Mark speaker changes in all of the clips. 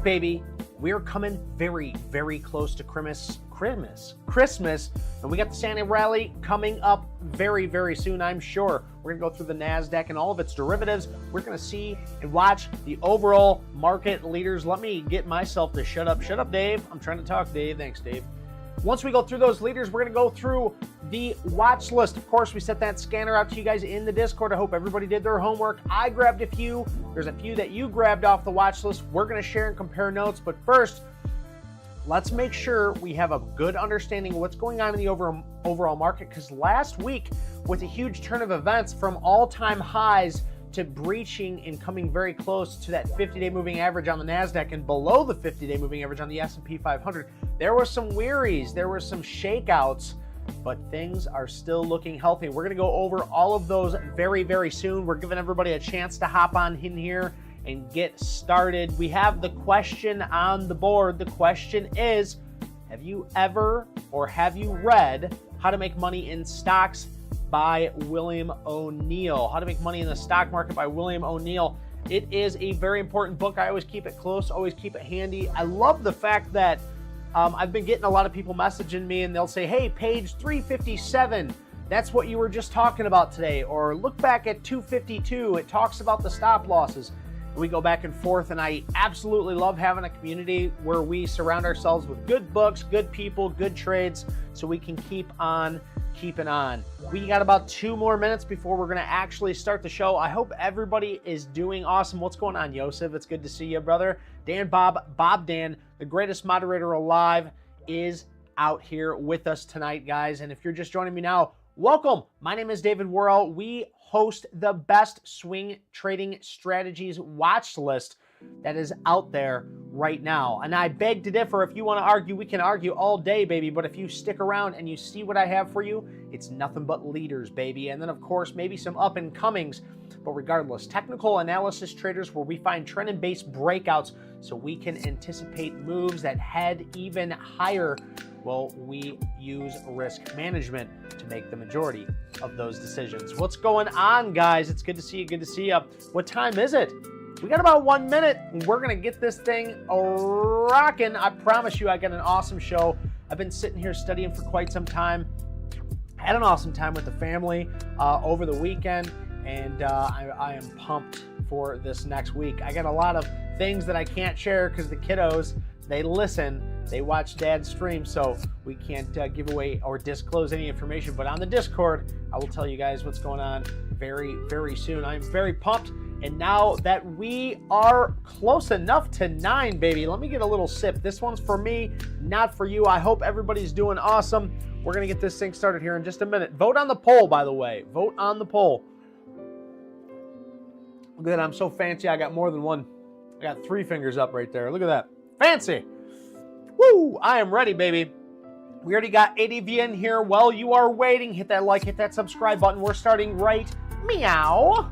Speaker 1: right, baby. We're coming very, very close to Christmas, and we got the Santa rally coming up very, very soon, I'm sure. We're gonna go through the NASDAQ and all of its derivatives. We're gonna see and watch the overall market leaders. Let me get myself to shut up. Shut up, Dave. I'm trying to talk, Dave. Thanks, Dave. Once we go through those leaders, we're gonna go through the watch list. Of course, we sent that scanner out to you guys in the Discord. I hope everybody did their homework. I grabbed a few. There's a few that you grabbed off the watch list. We're gonna share and compare notes, but first, let's make sure we have a good understanding of what's going on in the overall market, because last week, with a huge turn of events from all-time highs to breaching and coming very close to that 50-day moving average on the NASDAQ and below the 50-day moving average on the S&P 500, there were some wearies, there were some shakeouts, but things are still looking healthy. We're gonna go over all of those very, very soon. We're giving everybody a chance to hop on in here and get started. We have the question on the board. The question is, have you ever or have you read How to Make Money in Stocks by William O'Neill? How to Make Money in the Stock Market by William O'Neill. It is a very important book. I always keep it close, always keep it handy. I love the fact that I've been getting a lot of people messaging me and they'll say, hey, page 357, that's what you were just talking about today. Or look back at 252, it talks about the stop losses. We go back and forth, and I absolutely love having a community where we surround ourselves with good books, good people, good trades, so we can keep on keeping on. We got about 2 more minutes before we're going to actually start the show. I hope everybody is doing awesome. What's going on, Yosef? It's good to see you, brother. Dan, Bob Dan, the greatest moderator alive, is out here with us tonight, guys. And if you're just joining me now, welcome. My name is David Worrell. We host the best swing trading strategies watch list that is out there right now. And I beg to differ. If you want to argue, we can argue all day, baby. But if you stick around and you see what I have for you, it's nothing but leaders, baby. And then, of course, maybe some up and comings. But regardless, technical analysis traders where we find trend and base breakouts so we can anticipate moves that head even higher. Well, we use risk management to make the majority of those decisions. What's going on, guys? It's good to see you. Good to see you. What time is it? We got about 1 minute, and we're going to get this thing rocking. I promise you I got an awesome show. I've been sitting here studying for quite some time. Had an awesome time with the family over the weekend, and I am pumped for this next week. I got a lot of things that I can't share because the kiddos, they listen, they watch Dad stream, so we can't give away or disclose any information. But on the Discord, I will tell you guys what's going on very, very soon. I'm very pumped. And now that we are close enough to 9, baby, let me get a little sip. This one's for me, not for you. I hope everybody's doing awesome. We're going to get this thing started here in just a minute. Vote on the poll, by the way. Vote on the poll. Look at that. I'm so fancy. I got more than one. I got 3 fingers up right there. Look at that. Fancy. Woo! I am ready, baby. We already got ADV in here. While you are waiting, hit that like, hit that subscribe button. We're starting right meow.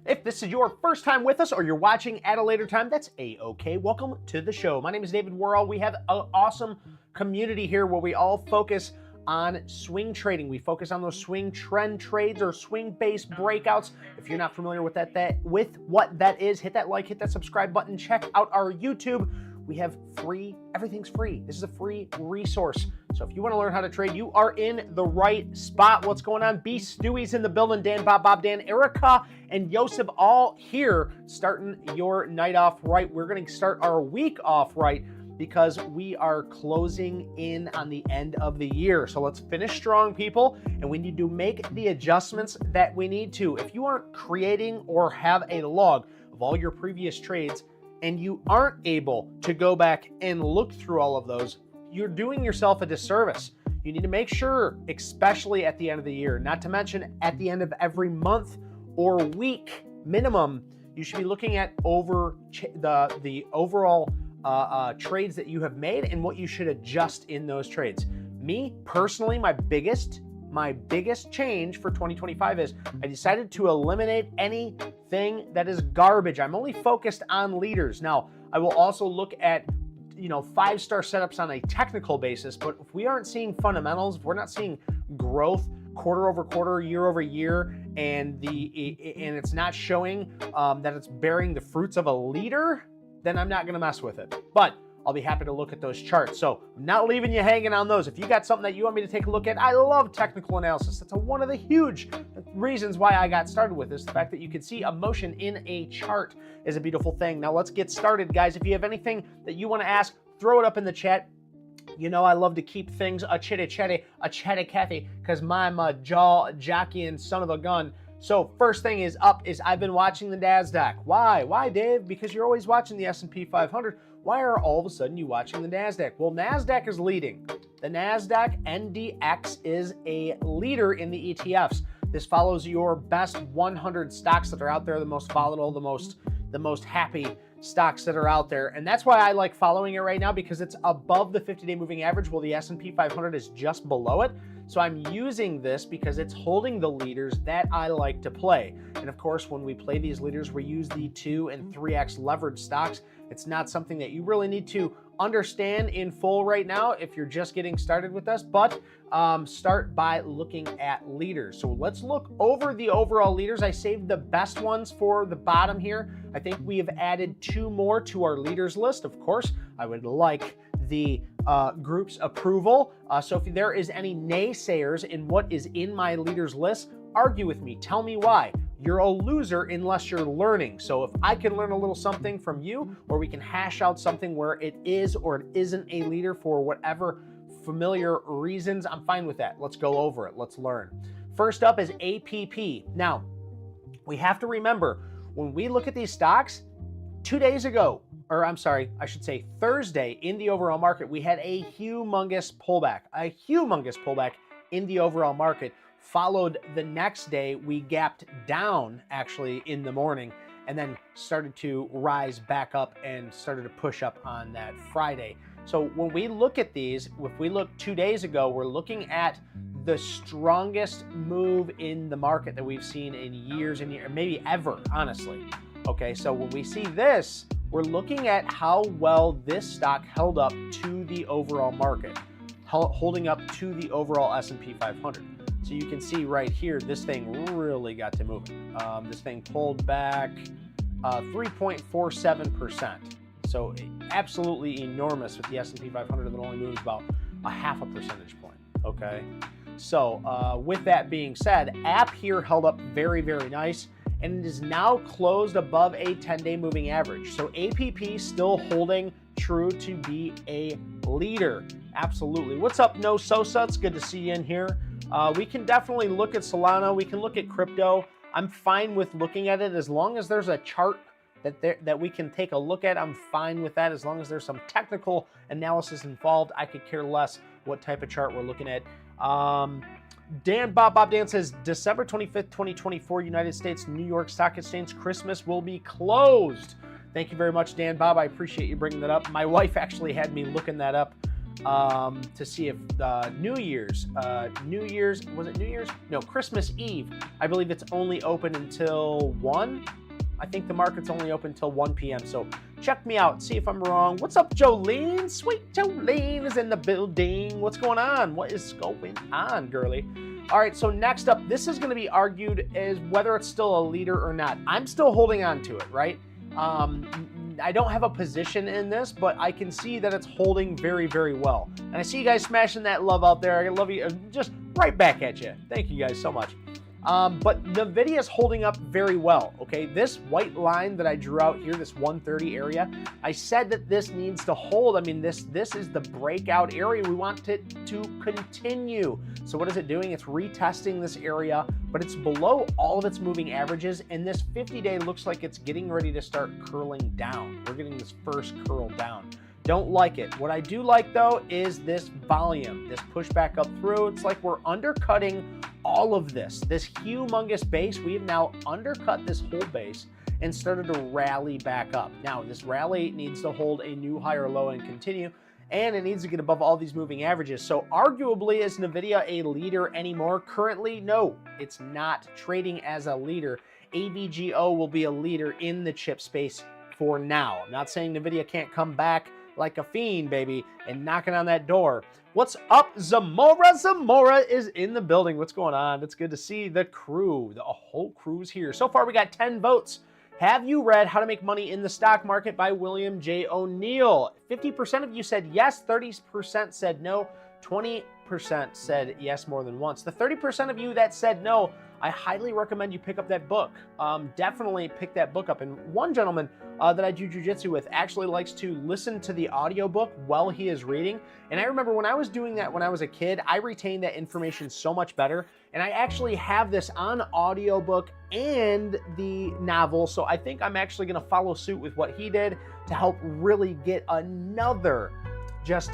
Speaker 1: If this is your first time with us or you're watching at a later time, that's A-okay. Welcome to the show. My name is David Worrell. We have an awesome community here where we all focus on swing trading. We focus on those swing trend trades or swing-based breakouts. If you're not familiar with what that is, hit that like, hit that subscribe button. Check out our YouTube. We have free, everything's free. This is a free resource. So if you want to learn how to trade, you are in the right spot. What's going on? B. Stewie's in the building. Dan, Bob, Dan, Erica, and Yosef all here starting your night off right. We're going to start our week off right, because we are closing in on the end of the year. So let's finish strong, people, and we need to make the adjustments that we need to. If you aren't creating or have a log of all your previous trades and you aren't able to go back and look through all of those, you're doing yourself a disservice. You need to make sure, especially at the end of the year, not to mention at the end of every month or week minimum, you should be looking at the overall trades that you have made and what you should adjust in those trades. Me, personally, my biggest my biggest change for 2025 is I decided to eliminate anything that is garbage. I'm only focused on leaders. Now, I will also look at 5-star setups on a technical basis, but if we aren't seeing fundamentals, if we're not seeing growth quarter over quarter, year over year, and it's not showing that it's bearing the fruits of a leader, then I'm not going to mess with it. But I'll be happy to look at those charts. So I'm not leaving you hanging on those. If you got something that you want me to take a look at, I love technical analysis. That's one of the huge reasons why I got started with this. The fact that you can see a motion in a chart is a beautiful thing. Now let's get started, guys. If you have anything that you want to ask, throw it up in the chat. I love to keep things a chatty-cathy, because I'm a jockey and son of a gun. So first thing is up is I've been watching the NASDAQ. Why? Why, Dave? Because you're always watching the S&P 500. Why are all of a sudden you watching the NASDAQ? Well, NASDAQ is leading. The NASDAQ NDX is a leader in the ETFs. This follows your best 100 stocks that are out there, the most volatile, the most happy stocks that are out there. And that's why I like following it right now, because it's above the 50-day moving average, while the S&P 500 is just below it. So I'm using this because it's holding the leaders that I like to play. And of course, when we play these leaders, we use the 2 and 3x leverage stocks. It's not something that you really need to understand in full right now if you're just getting started with us, but start by looking at leaders. So let's look over the overall leaders. I saved the best ones for the bottom here. I think we have added 2 more to our leaders list. Of course, I would like the group's approval. So if there is any naysayers in what is in my leaders list, argue with me. Tell me why. You're a loser unless you're learning. So if I can learn a little something from you, or we can hash out something where it is or it isn't a leader for whatever familiar reasons, I'm fine with that. Let's go over it. Let's learn. First up is APP. Now, we have to remember, when we look at these stocks, 2 days ago, or I'm sorry, I should say Thursday, in the overall market, we had a humongous pullback in the overall market. Followed the next day, we gapped down actually in the morning, and then started to rise back up and started to push up on that Friday. So when we look at these, if we look 2 days ago, we're looking at the strongest move in the market that we've seen in years and years, maybe ever, honestly. Okay, so when we see this, we're looking at how well this stock held up to the overall market, holding up to the overall S&P 500. So you can see right here, this thing really got to moving. This thing pulled back 3.47%. So absolutely enormous, with the S&P 500 that only moves about a 0.5 percentage point, okay? So with that being said, app here held up very, very nice, and it is now closed above a 10-day moving average. So APP still holding true to be a leader. Absolutely. What's up, No Sosa? It's good to see you in here. We can definitely look at Solana. We can look at crypto. I'm fine with looking at it as long as there's a chart that we can take a look at. I'm fine with that as long as there's some technical analysis involved. I could care less what type of chart we're looking at. Bob Dan says, December 25th, 2024, United States, New York Stock Exchange, Christmas will be closed. Thank you very much, Dan Bob. I appreciate you bringing that up. My wife actually had me looking that up to see if New Year's, was it New Year's? No, Christmas Eve. I believe it's only open until 1. I think the market's only open until 1 p.m. So check me out, see if I'm wrong. What's up, Jolene? Sweet Jolene is in the building. What's going on? What is going on, girly? All right, so next up, this is going to be argued as whether it's still a leader or not. I'm still holding on to it, right? I don't have a position in this, but I can see that it's holding very, very well. And I see you guys smashing that love out there. I love you. Just right back at you. Thank you guys so much. But NVIDIA is holding up very well, okay? This white line that I drew out here, this 130 area, I said that this needs to hold. I mean, this is the breakout area. We want it to continue. So what is it doing? It's retesting this area, but it's below all of its moving averages, and this 50-day looks like it's getting ready to start curling down. We're getting this first curl down. Don't like it. What I do like, though, is this volume, this pushback up through. It's like we're undercutting all of this humongous base. We have now undercut this whole base and started to rally back up. Now, this rally needs to hold a new higher low and continue. and it needs to get above all these moving averages. So arguably, is NVIDIA a leader anymore? Currently, no, it's not trading as a leader. AVGO will be a leader in the chip space for now. I'm not saying NVIDIA can't come back like a fiend, baby, and knocking on that door. What's up, Zamora? Zamora is in the building. What's going on? It's good to see the crew. The whole crew's here. So far, we got 10 votes. Have you read How to Make Money in the Stock Market by William J. O'Neill? 50% of you said yes, 30% said no, 20% said yes more than once. The 30% of you that said no, I highly recommend you pick up that book. Definitely pick that book up. And one gentleman that I do jiu-jitsu with actually likes to listen to the audiobook while he is reading. And I remember when I was doing that when I was a kid, I retained that information so much better. And I actually have this on audiobook and the novel. So I think I'm actually going to follow suit with what he did to help really get another, just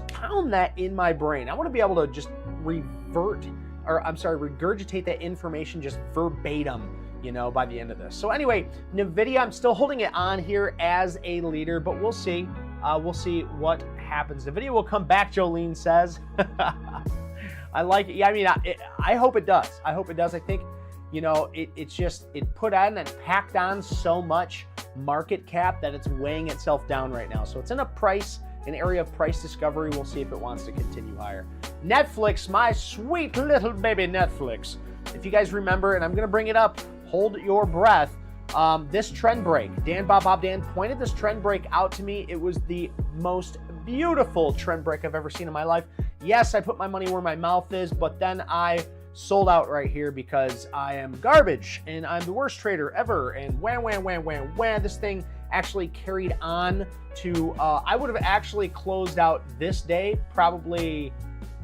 Speaker 1: pound that in my brain. I want to be able to just regurgitate that information just verbatim, you know, by the end of this. So anyway, NVIDIA, I'm still holding it on here as a leader, but we'll see. We'll see what happens. NVIDIA will come back, Jolene says. I like it. Yeah, I mean, I hope it does. I hope it does. I think, you know, it put on and packed on so much market cap that it's weighing itself down right now. So it's in an area of price discovery. We'll see if it wants to continue higher. Netflix, my sweet little baby Netflix. If you guys remember, and I'm going to bring it up, hold your breath. This trend break, Dan pointed this trend break out to me. It was the most beautiful trend break I've ever seen in my life. Yes, I put my money where my mouth is, but then I sold out right here because I am garbage and I'm the worst trader ever. And wham. This thing actually carried on to, I would have actually closed out this day probably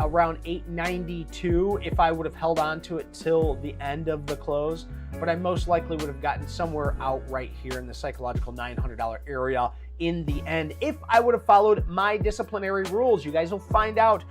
Speaker 1: around 892 if I would have held on to it till the end of the close, but I most likely would have gotten somewhere out right here in the psychological $900 area in the end if I would have followed my disciplinary rules. You guys will find out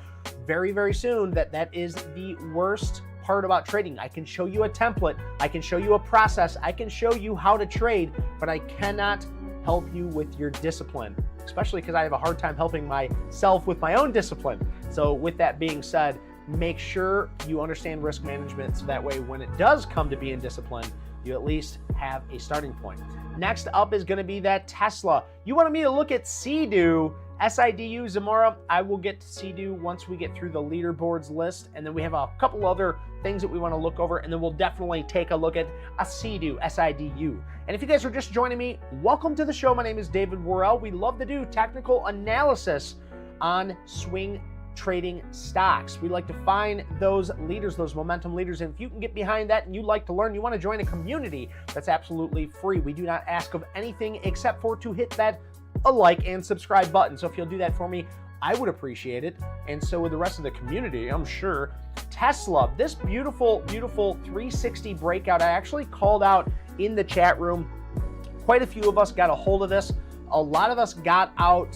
Speaker 1: very, very soon that is the worst part about trading. I can show you a template, I can show you a process, I can show you how to trade, but I cannot help you with your discipline, especially because I have a hard time helping myself with my own discipline. So with that being said, make sure you understand risk management so that way when it does come to being disciplined, you at least have a starting point. Next up is going to be that Tesla. You wanted me to look at CDU, SIDU, Zamora. I will get to CDU once we get through the leaderboards list, and then we have a couple other things that we want to look over, and then we'll definitely take a look at a CDU, SIDU. And if you guys are just joining me, welcome to the show. My name is David Worrell. We love to do technical analysis on swing trading stocks. We like to find those leaders, those momentum leaders, and if you can get behind that and you like to learn, you want to join a community that's absolutely free. We do not ask of anything except for to hit that like and subscribe button. So if you'll do that for me, I would appreciate it. And so with the rest of the community, I'm sure. Tesla, this beautiful 360 breakout, I actually called out in the chat room. Quite a few of us got a hold of this. A lot of us got out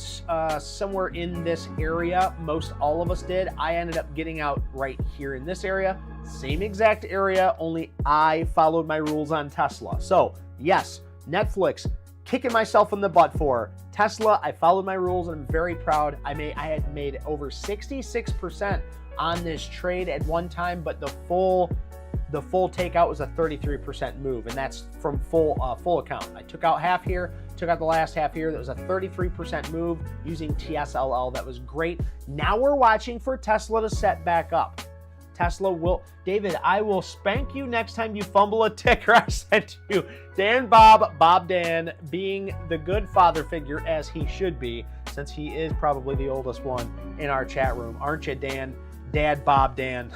Speaker 1: somewhere in this area. Most all of us did. I ended up getting out right here in this area. Same exact area, only I followed my rules on Tesla. So yes, Netflix, kicking myself in the butt for. Tesla, I followed my rules and I'm very proud. I had made over 66% on this trade at one time, but the full takeout was a 33% move, and that's from full account. I took out half here, took out the last half here. That was a 33% move using TSLL. That was great. Now we're watching for Tesla to set back up. Tesla will, David, I will spank you next time you fumble a ticker I sent you. Dan Bob Dan, being the good father figure as he should be, since he is probably the oldest one in our chat room. Aren't you, Dan? Dad Bob Dan.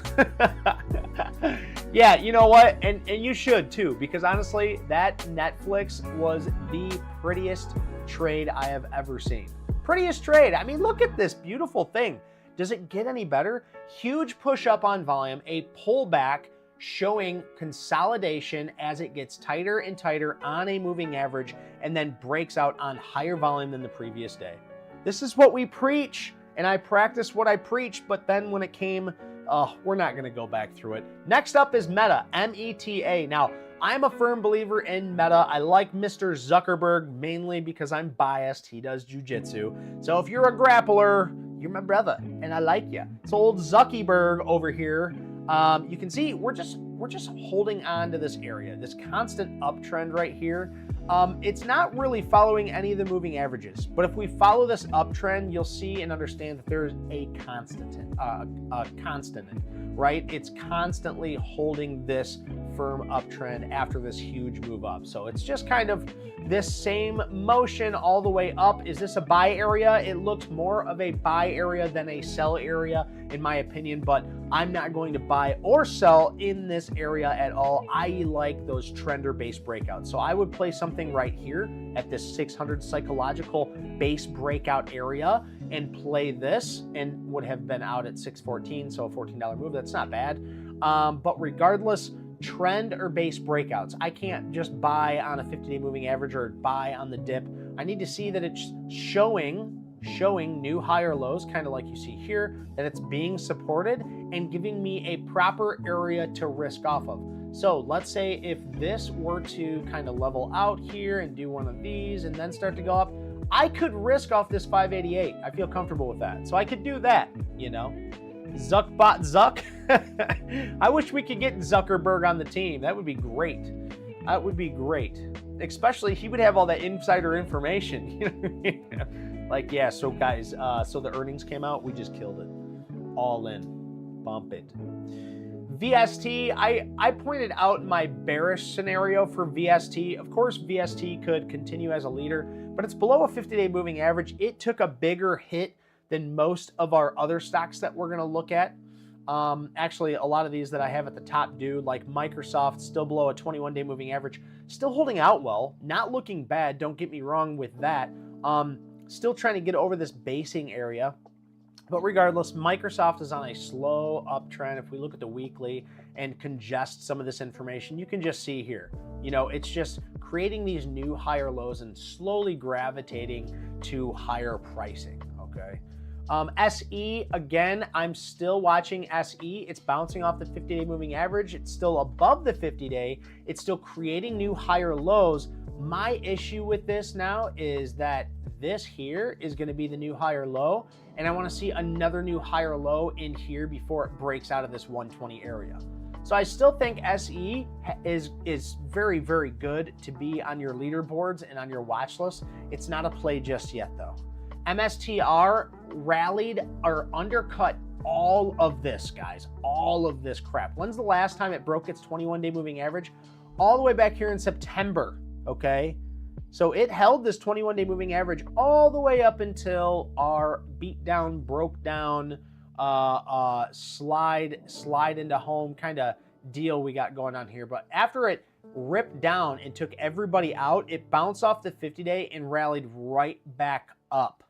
Speaker 1: Yeah, you know what? And you should too, because honestly, that Netflix was the prettiest trade I have ever seen. Prettiest trade. I mean, look at this beautiful thing. Does it get any better? Huge push up on volume, a pullback showing consolidation as it gets tighter and tighter on a moving average and then breaks out on higher volume than the previous day. This is what we preach, and I practice what I preach, but then when it came, we're not going to go back through it. Next up is Meta, META. Now, I'm a firm believer in Meta. I like Mr. Zuckerberg mainly because I'm biased. He does jujitsu. So if you're a grappler, you're my brother, and I like you. So old Zuckerberg over here. You can see we're just holding on to this area, this constant uptrend right here. It's not really following any of the moving averages, but if we follow this uptrend, you'll see and understand that there's a constant, right? It's constantly holding this firm uptrend after this huge move up. So it's just kind of this same motion all the way up. Is this a buy area? It looks more of a buy area than a sell area, in my opinion, but I'm not going to buy or sell in this area at all. I like those trender-based breakouts. So I would play something right here at this 600 psychological base breakout area and play this, and would have been out at 614, so a $14 move. That's not bad. But regardless, trend or base breakouts, I can't just buy on a 50-day moving average or buy on the dip. I need to see that it's showing new higher lows, kind of like you see here, that it's being supported and giving me a proper area to risk off of. So let's say if this were to kind of level out here and do one of these and then start to go up, I could risk off this 588. I feel comfortable with that. So I could do that, you know. Zuckbot Zuck. I wish we could get Zuckerberg on the team. That would be great. That would be great. Especially he would have all that insider information. You know what I mean? Like, yeah, so guys, so the earnings came out, we just killed it. All in. Bump it. VST, I pointed out my bearish scenario for VST. Of course, VST could continue as a leader, but it's below a 50-day moving average. It took a bigger hit than most of our other stocks that we're going to look at. Actually, a lot of these that I have at the top do, like Microsoft, still below a 21-day moving average, still holding out well, not looking bad, don't get me wrong with that. Still trying to get over this basing area. But regardless, Microsoft is on a slow uptrend. If we look at the weekly and congest some of this information, you can just see here, you know, it's just creating these new higher lows and slowly gravitating to higher pricing, okay? SE, again, I'm still watching SE. It's bouncing off the 50-day moving average. It's still above the 50-day. It's still creating new higher lows. My issue with this now is that this here is going to be the new higher low, and I want to see another new higher low in here before it breaks out of this 120 area. So I still think SE is very, very good to be on your leaderboards and on your watch list. It's not a play just yet, though. MSTR rallied or undercut all of this, guys, all of this crap. When's the last time it broke its 21-day moving average? All the way back here in September, okay? So it held this 21-day moving average all the way up until our beat down, broke down, slide into home kind of deal we got going on here. But after it ripped down and took everybody out, it bounced off the 50-day and rallied right back up.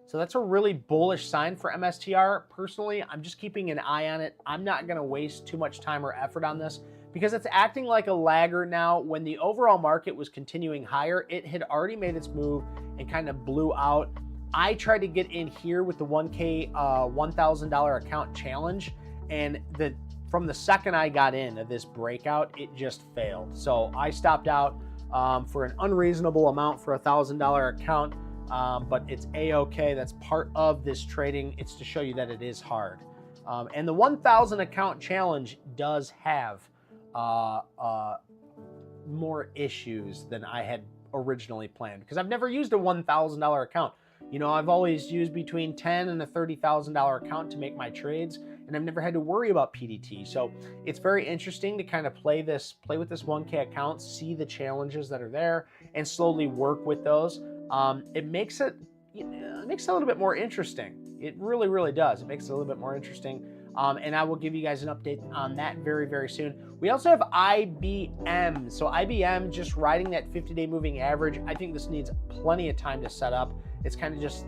Speaker 1: So that's a really bullish sign for MSTR. Personally, I'm just keeping an eye on it. I'm not going to waste too much time or effort on this because it's acting like a laggard now. When the overall market was continuing higher, it had already made its move and kind of blew out. I tried to get in here with the 1K $1,000 account challenge, and from the second I got in of this breakout, it just failed. So I stopped out for an unreasonable amount for a $1,000 account. But it's a-okay. That's part of this trading. It's to show you that it is hard. And the 1,000 account challenge does have more issues than I had originally planned, because I've never used a $1,000 account. You know, I've always used between $10,000 and a $30,000 account to make my trades, and I've never had to worry about PDT. So it's very interesting to kind of play with this 1K account, see the challenges that are there, and slowly work with those. It makes it a little bit more interesting. It really, really does. It makes it a little bit more interesting. And I will give you guys an update on that very, very soon. We also have IBM. So IBM just riding that 50-day moving average. I think this needs plenty of time to set up. It's kind of just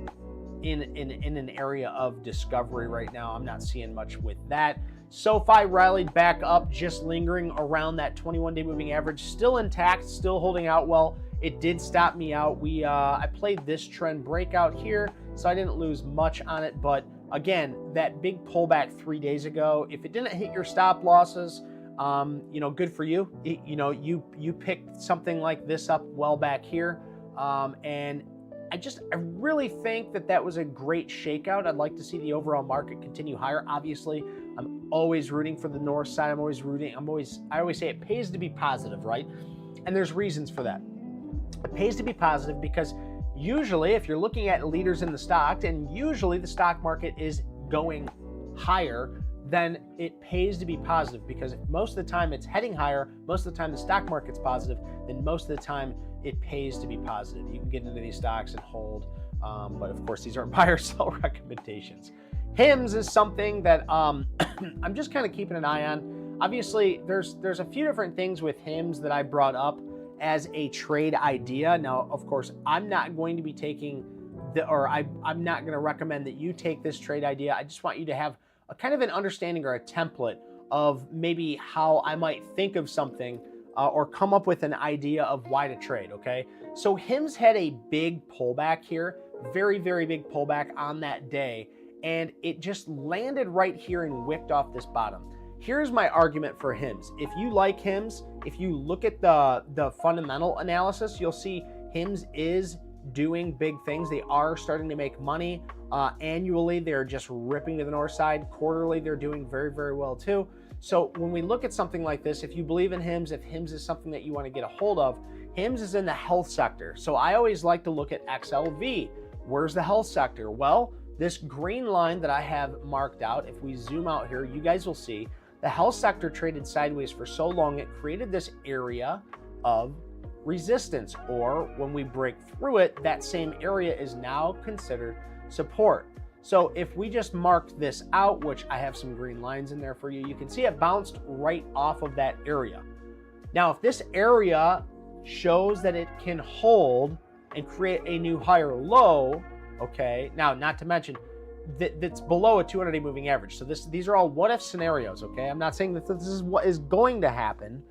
Speaker 1: in an area of discovery right now. I'm not seeing much with that. SoFi rallied back up, just lingering around that 21-day moving average. Still intact, still holding out well. It did stop me out. I played this trend breakout here, so I didn't lose much on it. But again, that big pullback 3 days ago, if it didn't hit your stop losses, You know, good for you. You know, you picked something like this up well back here, and I really think that was a great shakeout. I'd like to see the overall market continue higher. Obviously, I'm always rooting for the north side. I always say it pays to be positive, right? And there's reasons for that. It pays to be positive because usually if you're looking at leaders in the stock, and usually the stock market is going higher, then it pays to be positive, because if most of the time it's heading higher, most of the time the stock market's positive, then most of the time it pays to be positive. You can get into these stocks and hold, but of course these aren't buy or sell recommendations. HIMS is something that I'm just kind of keeping an eye on. Obviously, there's a few different things with HIMS that I brought up as a trade idea. Now, of course, I'm not going to be taking I'm not going to recommend that you take this trade idea. I just want you to have a kind of an understanding or a template of maybe how I might think of something or come up with an idea of why to trade, okay? So HIMS had a big pullback here, very, very big pullback on that day, and it just landed right here and wicked off this bottom. Here's my argument for HIMS. If you like HIMS, if you look at the fundamental analysis, you'll see HIMS is doing big things. They are starting to make money. Annually, they're just ripping to the north side. Quarterly, they're doing very, very well too. So when we look at something like this, if you believe in HIMS, if HIMS is something that you want to get a hold of, HIMS is in the health sector. So I always like to look at XLV. Where's the health sector? Well, this green line that I have marked out, if we zoom out here, you guys will see the health sector traded sideways for so long, it created this area of resistance, or when we break through it, that same area is now considered support. So if we just marked this out, which I have some green lines in there for you, you can see it bounced right off of that area. Now, if this area shows that it can hold and create a new higher low, okay, now not to mention that's below a 200-day moving average. So these are all what-if scenarios, okay? I'm not saying that this is what is going to happen.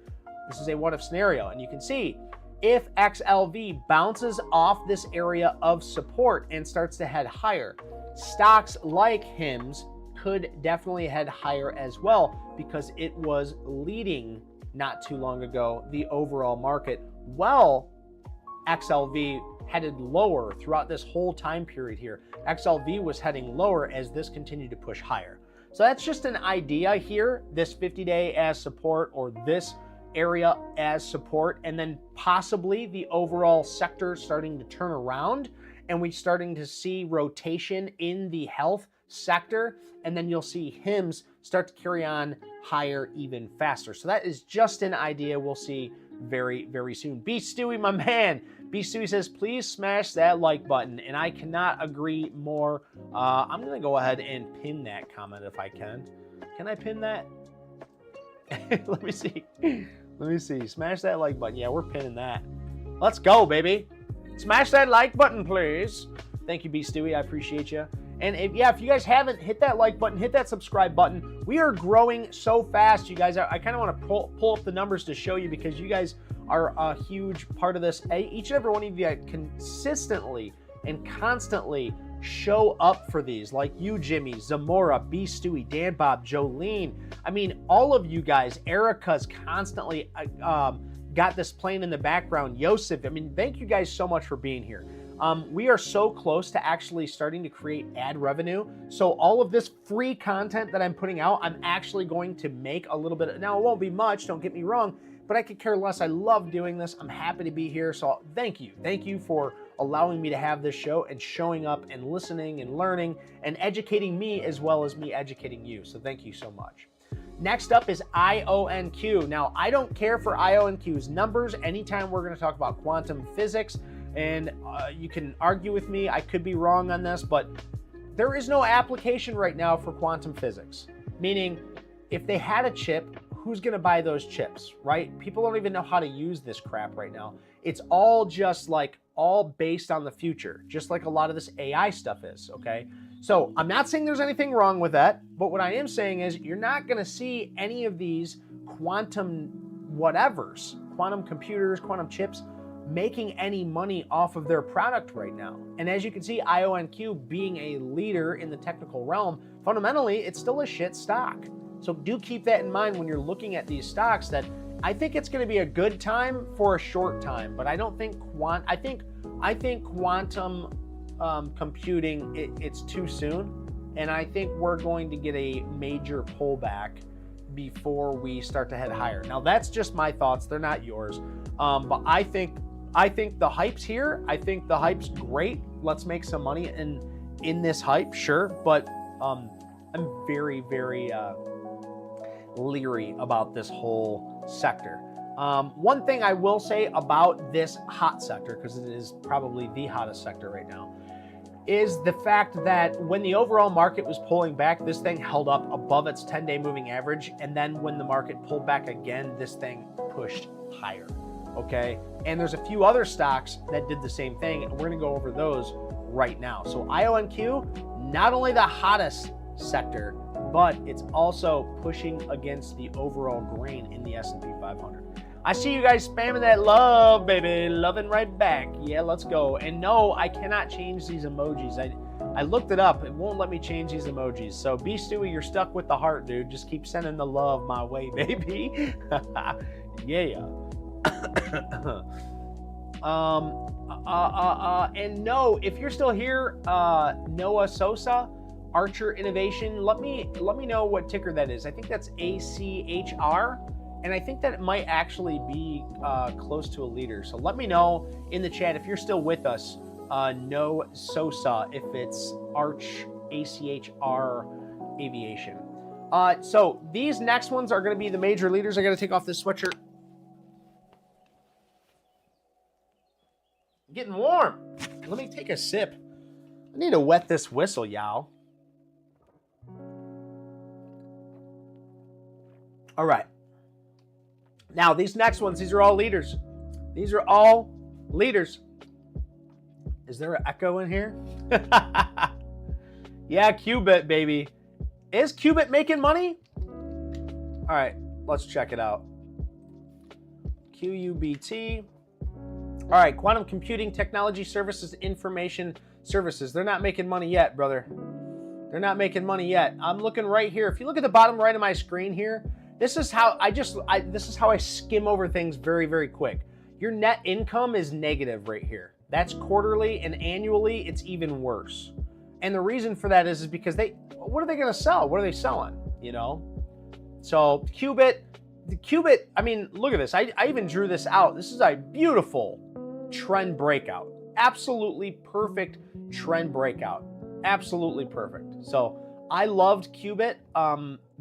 Speaker 1: This is a what-if scenario, and you can see if XLV bounces off this area of support and starts to head higher, stocks like HIMS could definitely head higher as well, because it was leading not too long ago the overall market. Well, XLV headed lower throughout this whole time period here. XLV was heading lower as this continued to push higher. So that's just an idea here, this 50-day as support, or this area as support, and then possibly the overall sector starting to turn around, and we starting to see rotation in the health sector, and then you'll see HIMS start to carry on higher even faster. So that is just an idea we'll see very, very soon. B. Stewie, my man. B. Stewie says, please smash that like button, and I cannot agree more. I'm going to go ahead and pin that comment if I can. Can I pin that? Let me see. Let me see. Smash that like button. Yeah, we're pinning that. Let's go, baby. Smash that like button, please. Thank you, B. Stewie. I appreciate you. And if you guys haven't, hit that like button, hit that subscribe button. We are growing so fast, you guys. I kind of want to pull up the numbers to show you, because you guys are a huge part of this. Each and every one of you that consistently and constantly show up for these, like you, Jimmy, Zamora, B. Stewie, Dan Bob, Jolene. I mean, all of you guys. Erica's constantly got this playing in the background. Yosef, I mean, thank you guys so much for being here. We are so close to actually starting to create ad revenue. So all of this free content that I'm putting out, I'm actually going to make a little bit. Now, it won't be much, don't get me wrong, but I could care less. I love doing this. I'm happy to be here. So thank you. Thank you for allowing me to have this show and showing up and listening and learning and educating me, as well as me educating you. So thank you so much. Next up is IONQ. Now, I don't care for IONQ's numbers anytime we're going to talk about quantum physics. And you can argue with me. I could be wrong on this, but there is no application right now for quantum physics. Meaning, if they had a chip, who's going to buy those chips, right? People don't even know how to use this crap right now. It's all just like all based on the future, just like a lot of this AI stuff is, okay? So I'm not saying there's anything wrong with that, but what I am saying is you're not going to see any of these quantum whatevers, quantum computers, quantum chips, making any money off of their product right now. And as you can see, IONQ being a leader in the technical realm, fundamentally, it's still a shit stock. So do keep that in mind when you're looking at these stocks, that I think it's going to be a good time for a short time, but I don't think I think quantum computing, it's too soon, and I think we're going to get a major pullback before we start to head higher. Now that's just my thoughts; they're not yours. But I think the hype's here. I think the hype's great. Let's make some money in this hype, sure. But I'm very, very leery about this whole sector. One thing I will say about this hot sector, because it is probably the hottest sector right now, is the fact that when the overall market was pulling back, this thing held up above its 10-day moving average, and then when the market pulled back again, this thing pushed higher, okay? And there's a few other stocks that did the same thing, and we're gonna go over those right now. So IONQ, not only the hottest sector, but it's also pushing against the overall grain in the S&P 500. I see you guys spamming that love, baby. Loving right back. Yeah, let's go. And no, I cannot change these emojis. I looked it up. It won't let me change these emojis. So B Stewie, you're stuck with the heart, dude. Just keep sending the love my way, baby. Yeah. And no, if you're still here, Noah Sosa, Archer Innovation, let me know what ticker that is. I think that's ACHR. And I think that it might actually be close to a leader. So let me know in the chat if you're still with us. No Sosa, if it's Arch, ACHR Aviation. So these next ones are going to be the major leaders. I got to take off this sweatshirt. Getting warm. Let me take a sip. I need to wet this whistle, y'all. All right. Now, these next ones, these are all leaders. These are all leaders. Is there an echo in here? Yeah, Qubit, baby. Is Qubit making money? All right, let's check it out. QUBT. All right, Quantum Computing Technology Services, Information Services. They're not making money yet, brother. They're not making money yet. I'm looking right here. If you look at the bottom right of my screen here, this is how I skim over things very, very quick. Your net income is negative right here. That's quarterly, and annually it's even worse. And the reason for that is because what are they going to sell? What are they selling? You know? So the Qubit, I mean, look at this. I even drew this out. This is a beautiful trend breakout. Absolutely perfect trend breakout. Absolutely perfect. So I loved Qubit.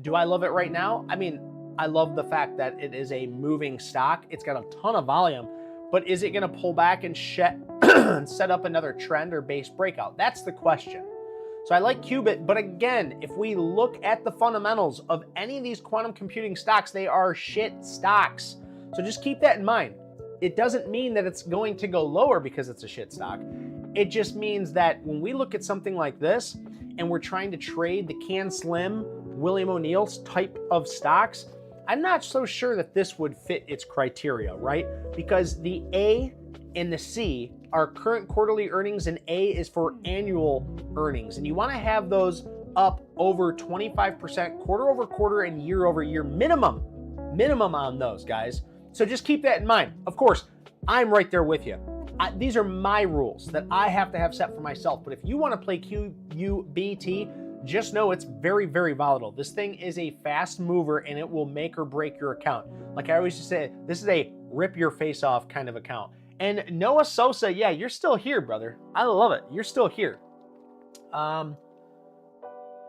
Speaker 1: Do I love it right now? I mean, I love the fact that it is a moving stock. It's got a ton of volume, but is it going to pull back and set up another trend or base breakout? That's the question. So I like Qubit, but again, if we look at the fundamentals of any of these quantum computing stocks, they are shit stocks. So just keep that in mind. It doesn't mean that it's going to go lower because it's a shit stock. It just means that when we look at something like this and we're trying to trade the Can Slim, William O'Neill's type of stocks, I'm not so sure that this would fit its criteria, right? Because the A and the C are current quarterly earnings, and A is for annual earnings. And you want to have those up over 25% quarter over quarter and year over year minimum on those, guys. So just keep that in mind. Of course, I'm right there with you. These are my rules that I have to have set for myself. But if you want to play QUBT, just know it's very, very volatile. This thing is a fast mover, and it will make or break your account. Like I always say, this is a rip your face off kind of account. And Noah Sosa, yeah, you're still here, brother. I love it. You're still here.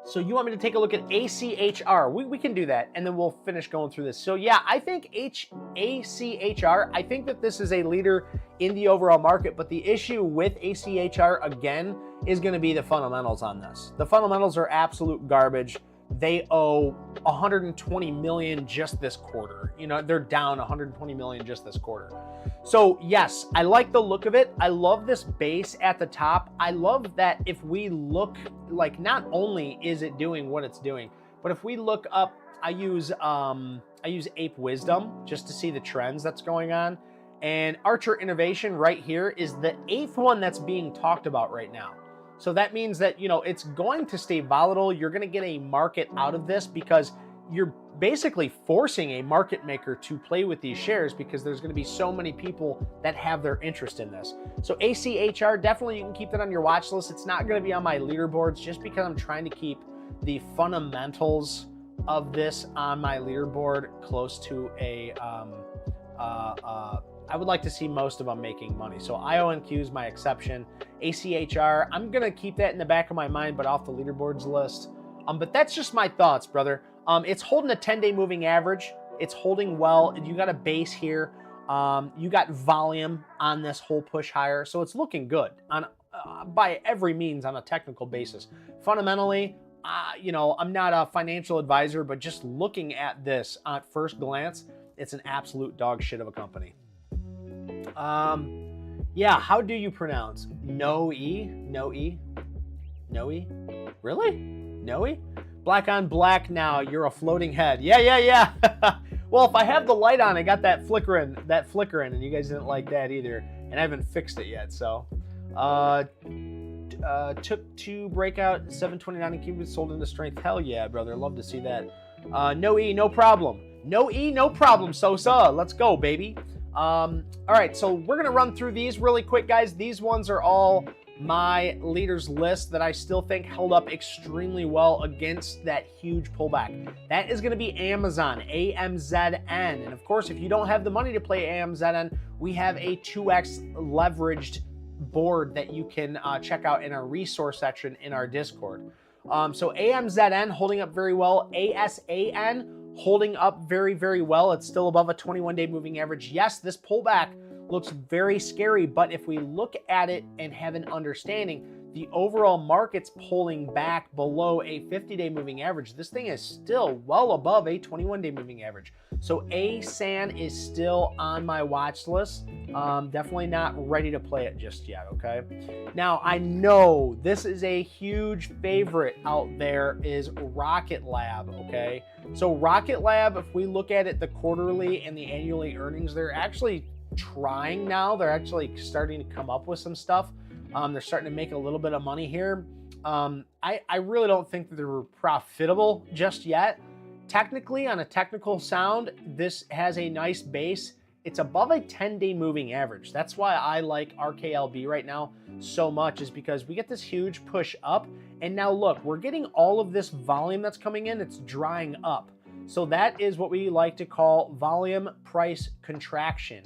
Speaker 1: So you want me to take a look at ACHR? We can do that, and then we'll finish going through this. So yeah, I think ACHR, I think that this is a leader in the overall market, but the issue with ACHR, again, is going to be the fundamentals on this. The fundamentals are absolute garbage. They owe 120 million just this quarter. You know, they're down 120 million just this quarter. So yes, I like the look of it. I love this base at the top. I love that if we look, like, not only is it doing what it's doing, but if we look up, I use Ape Wisdom just to see the trends that's going on. And Archer Innovation right here is the 8th one that's being talked about right now. So that means that, you know, it's going to stay volatile. You're going to get a market out of this because you're basically forcing a market maker to play with these shares because there's going to be so many people that have their interest in this. So ACHR, definitely you can keep that on your watch list. It's not going to be on my leaderboards just because I'm trying to keep the fundamentals of this on my leaderboard close to a, I would like to see most of them making money. So IONQ is my exception. ACHR, I'm going to keep that in the back of my mind, but off the leaderboards list. But that's just my thoughts, brother. It's holding a 10-day moving average. It's holding well. You got a base here. You got volume on this whole push higher. So it's looking good on by every means on a technical basis. Fundamentally, you know, I'm not a financial advisor, but just looking at this at first glance, it's an absolute dog shit of a company. Yeah, how do you pronounce? No-E? No-E? No-E? Really? No-E? Black on black now, you're a floating head. Yeah. Well, if I have the light on, I got that flickering, and you guys didn't like that either, and I haven't fixed it yet, so. Took to breakout, 729 in cubic, sold into strength. Hell yeah, brother, love to see that. No-E, no problem. No-E, no problem, Sosa. Let's go, baby. All right, so we're gonna run through these really quick, guys. These ones are all my leaders list that I still think held up extremely well against that huge pullback. That is gonna be Amazon, AMZN. And of course, if you don't have the money to play AMZN, we have a 2x leveraged board that you can check out in our resource section in our Discord. So AMZN holding up very well. ASAN holding up very, very well. It's still above a 21-day moving average. Yes, this pullback looks very scary, but if we look at it and have an understanding, the overall market's pulling back below a 50-day moving average. This thing is still well above a 21-day moving average. So ASAN is still on my watch list. Definitely not ready to play it just yet, okay? Now, I know this is a huge favorite out there is Rocket Lab, okay? So Rocket Lab, if we look at it, the quarterly and the annually earnings, they're actually trying now. They're actually starting to come up with some stuff. They're starting to make a little bit of money here. I really don't think that they're profitable just yet. Technically, on a technical sound, this has a nice base. It's above a 10-day moving average. That's why I like RKLB right now so much, is because we get this huge push up. And now look, we're getting all of this volume that's coming in. It's drying up. So that is what we like to call volume price contraction.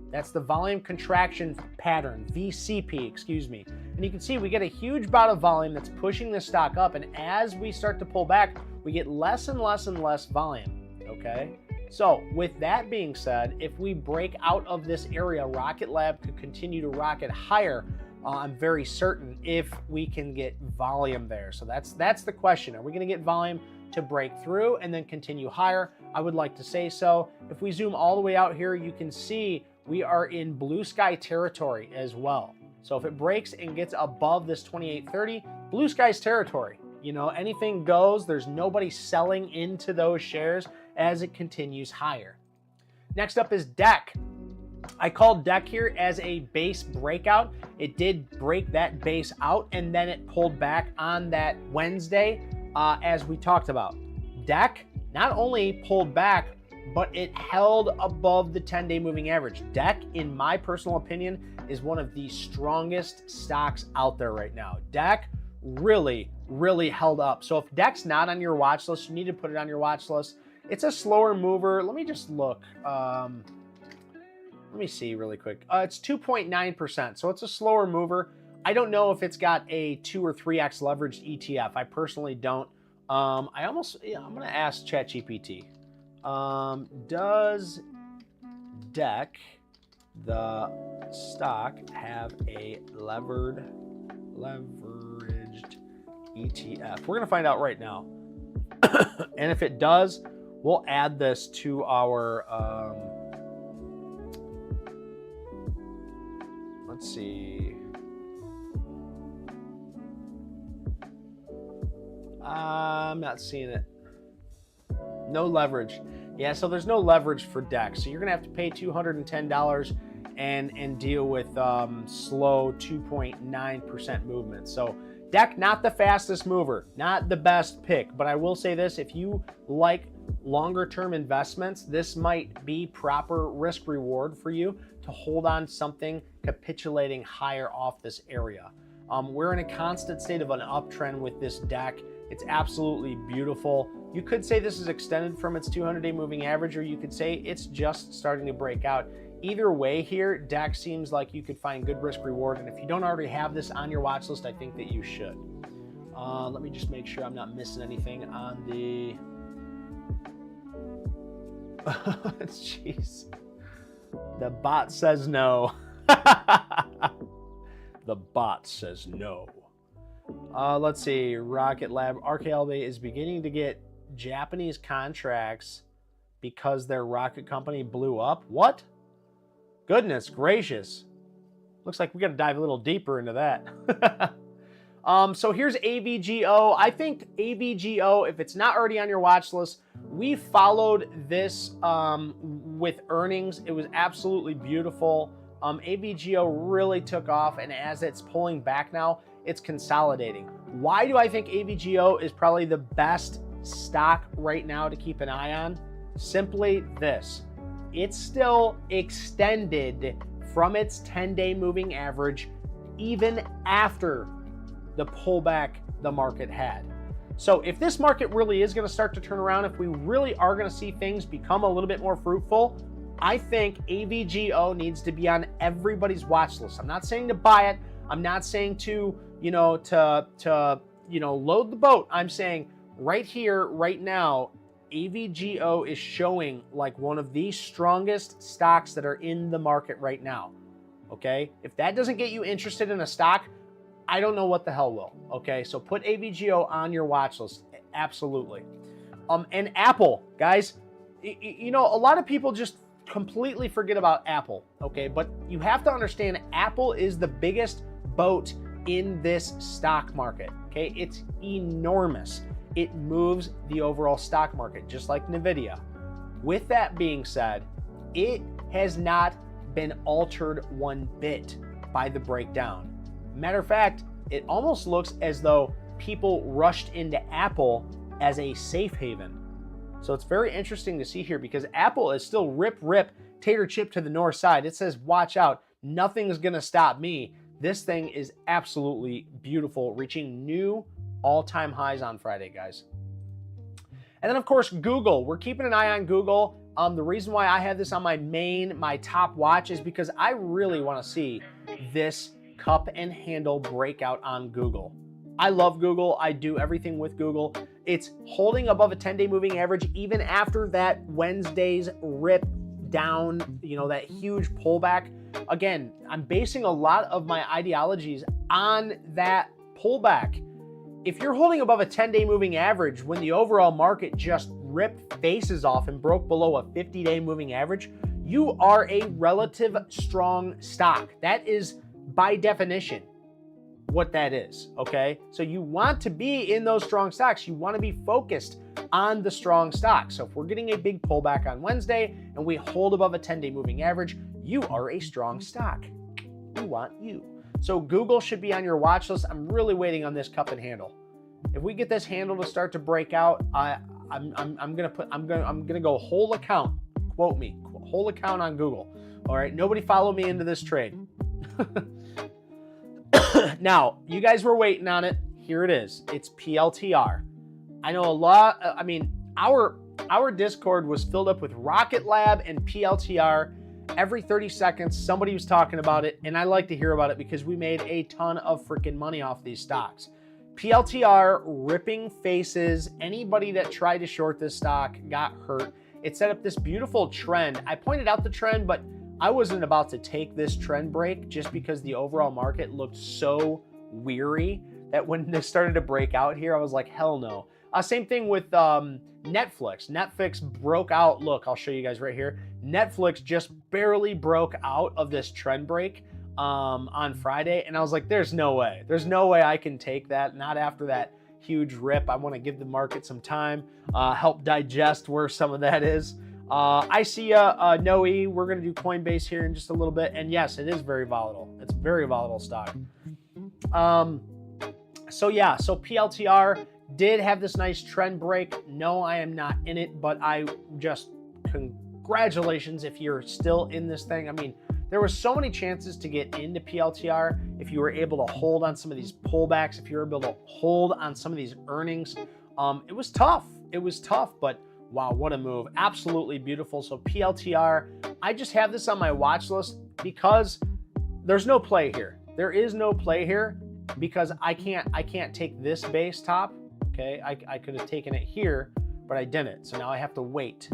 Speaker 1: That's the volume contraction pattern, VCP, excuse me. And you can see we get a huge bout of volume that's pushing the stock up. And as we start to pull back, we get less and less and less volume, okay? So with that being said, if we break out of this area, Rocket Lab could continue to rocket higher. I'm very certain if we can get volume there. So that's the question. Are we going to get volume to break through and then continue higher? I would like to say so. If we zoom all the way out here, you can see we are in blue sky territory as well. So if it breaks and gets above this 2830, blue skies territory. You know, anything goes. There's nobody selling into those shares as it continues higher. Next up is DEC. I called DEC here as a base breakout. It did break that base out, and then it pulled back on that Wednesday, as we talked about. DEC not only pulled back, but it held above the 10-day moving average. DEC, in my personal opinion, is one of the strongest stocks out there right now. DEC really, really held up. So if DEC's not on your watch list, you need to put it on your watch list. It's a slower mover. Let me just look. Let me see really quick. It's 2.9%, so it's a slower mover. I don't know if it's got a 2 or 3x leveraged ETF. I personally don't. I'm going to ask ChatGPT. Does DEC, the stock, have a leveraged ETF? We're going to find out right now. And if it does, we'll add this to our, let's see. I'm not seeing it. No leverage. Yeah, so there's no leverage for DEC. So you're going to have to pay $210 and deal with slow 2.9% movement. So DEC, not the fastest mover, not the best pick. But I will say this, if you like longer term investments, this might be proper risk reward for you to hold on something capitulating higher off this area. We're in a constant state of an uptrend with this deck. It's absolutely beautiful. You could say this is extended from its 200-day moving average, or you could say it's just starting to break out. Either way here, deck seems like you could find good risk reward, and if you don't already have this on your watch list, I think that you should. Let me just make sure I'm not missing anything on the... Jeez. The bot says no. The bot says no. Let's see. Rocket Lab. ALAB is beginning to get Japanese contracts because their rocket company blew up. What? Goodness gracious. Looks like we got to dive a little deeper into that. So here's AVGO. I think AVGO, if it's not already on your watch list, we followed this with earnings. It was absolutely beautiful. AVGO really took off, and as it's pulling back now, it's consolidating. Why do I think AVGO is probably the best stock right now to keep an eye on? Simply this. It's still extended from its 10-day moving average even after the pullback the market had. So if this market really is going to start to turn around, if we really are going to see things become a little bit more fruitful, I think AVGO needs to be on everybody's watch list. I'm not saying to buy it. I'm not saying to, load the boat. I'm saying right here, right now, AVGO is showing like one of the strongest stocks that are in the market right now. Okay? If that doesn't get you interested in a stock, I don't know what the hell will. Okay? So put AVGO on your watch list. Absolutely. And Apple, guys, a lot of people just completely forget about Apple. Okay? But you have to understand Apple is the biggest boat in this stock market. Okay? It's enormous. It moves the overall stock market, just like Nvidia. With that being said, it has not been altered one bit by the breakdown. Matter of fact, it almost looks as though people rushed into Apple as a safe haven. So it's very interesting to see here because Apple is still rip, tater chip to the north side. It says, watch out, nothing's gonna stop me. This thing is absolutely beautiful, reaching new all-time highs on Friday, guys. And then, of course, Google. We're keeping an eye on Google. The reason why I have this on my top watch is because I really want to see this cup and handle breakout on Google. I love Google. I do everything with Google. It's holding above a 10-day moving average even after that Wednesday's rip down, that huge pullback. Again, I'm basing a lot of my ideologies on that pullback. If you're holding above a 10-day moving average when the overall market just ripped faces off and broke below a 50-day moving average, you are a relative strong stock. That is, by definition, what that is, okay? So you want to be in those strong stocks. You want to be focused on the strong stocks. So if we're getting a big pullback on Wednesday and we hold above a 10-day moving average, you are a strong stock. We want you. So Google should be on your watch list. I'm really waiting on this cup and handle. If we get this handle to start to break out, I'm gonna go whole account. Quote me, whole account on Google. All right, nobody follow me into this trade. Now, you guys were waiting on it. Here it is. It's PLTR. I know a lot. Our Discord was filled up with Rocket Lab and PLTR. Every 30 seconds, somebody was talking about it, and I like to hear about it because we made a ton of freaking money off these stocks. PLTR ripping faces. Anybody that tried to short this stock got hurt. It set up this beautiful trend. I pointed out the trend, but I wasn't about to take this trend break just because the overall market looked so weary that when this started to break out here, I was like, hell no. Same thing with Netflix. Netflix broke out. Look, I'll show you guys right here. Netflix just barely broke out of this trend break on Friday. And I was like, there's no way. There's no way I can take that. Not after that huge rip. I want to give the market some time, help digest where some of that is. I see Noe. We're going to do Coinbase here in just a little bit. And yes, it is very volatile. It's a very volatile stock. So PLTR, did have this nice trend break. No, I am not in it, but I just congratulations if you're still in this thing. I mean, there were so many chances to get into PLTR if you were able to hold on some of these pullbacks, if you were able to hold on some of these earnings. It was tough. It was tough, but wow, what a move. Absolutely beautiful. So PLTR, I just have this on my watch list because there's no play here. There is no play here because I can't take this base top. Okay, I could have taken it here, but I didn't. So now I have to wait.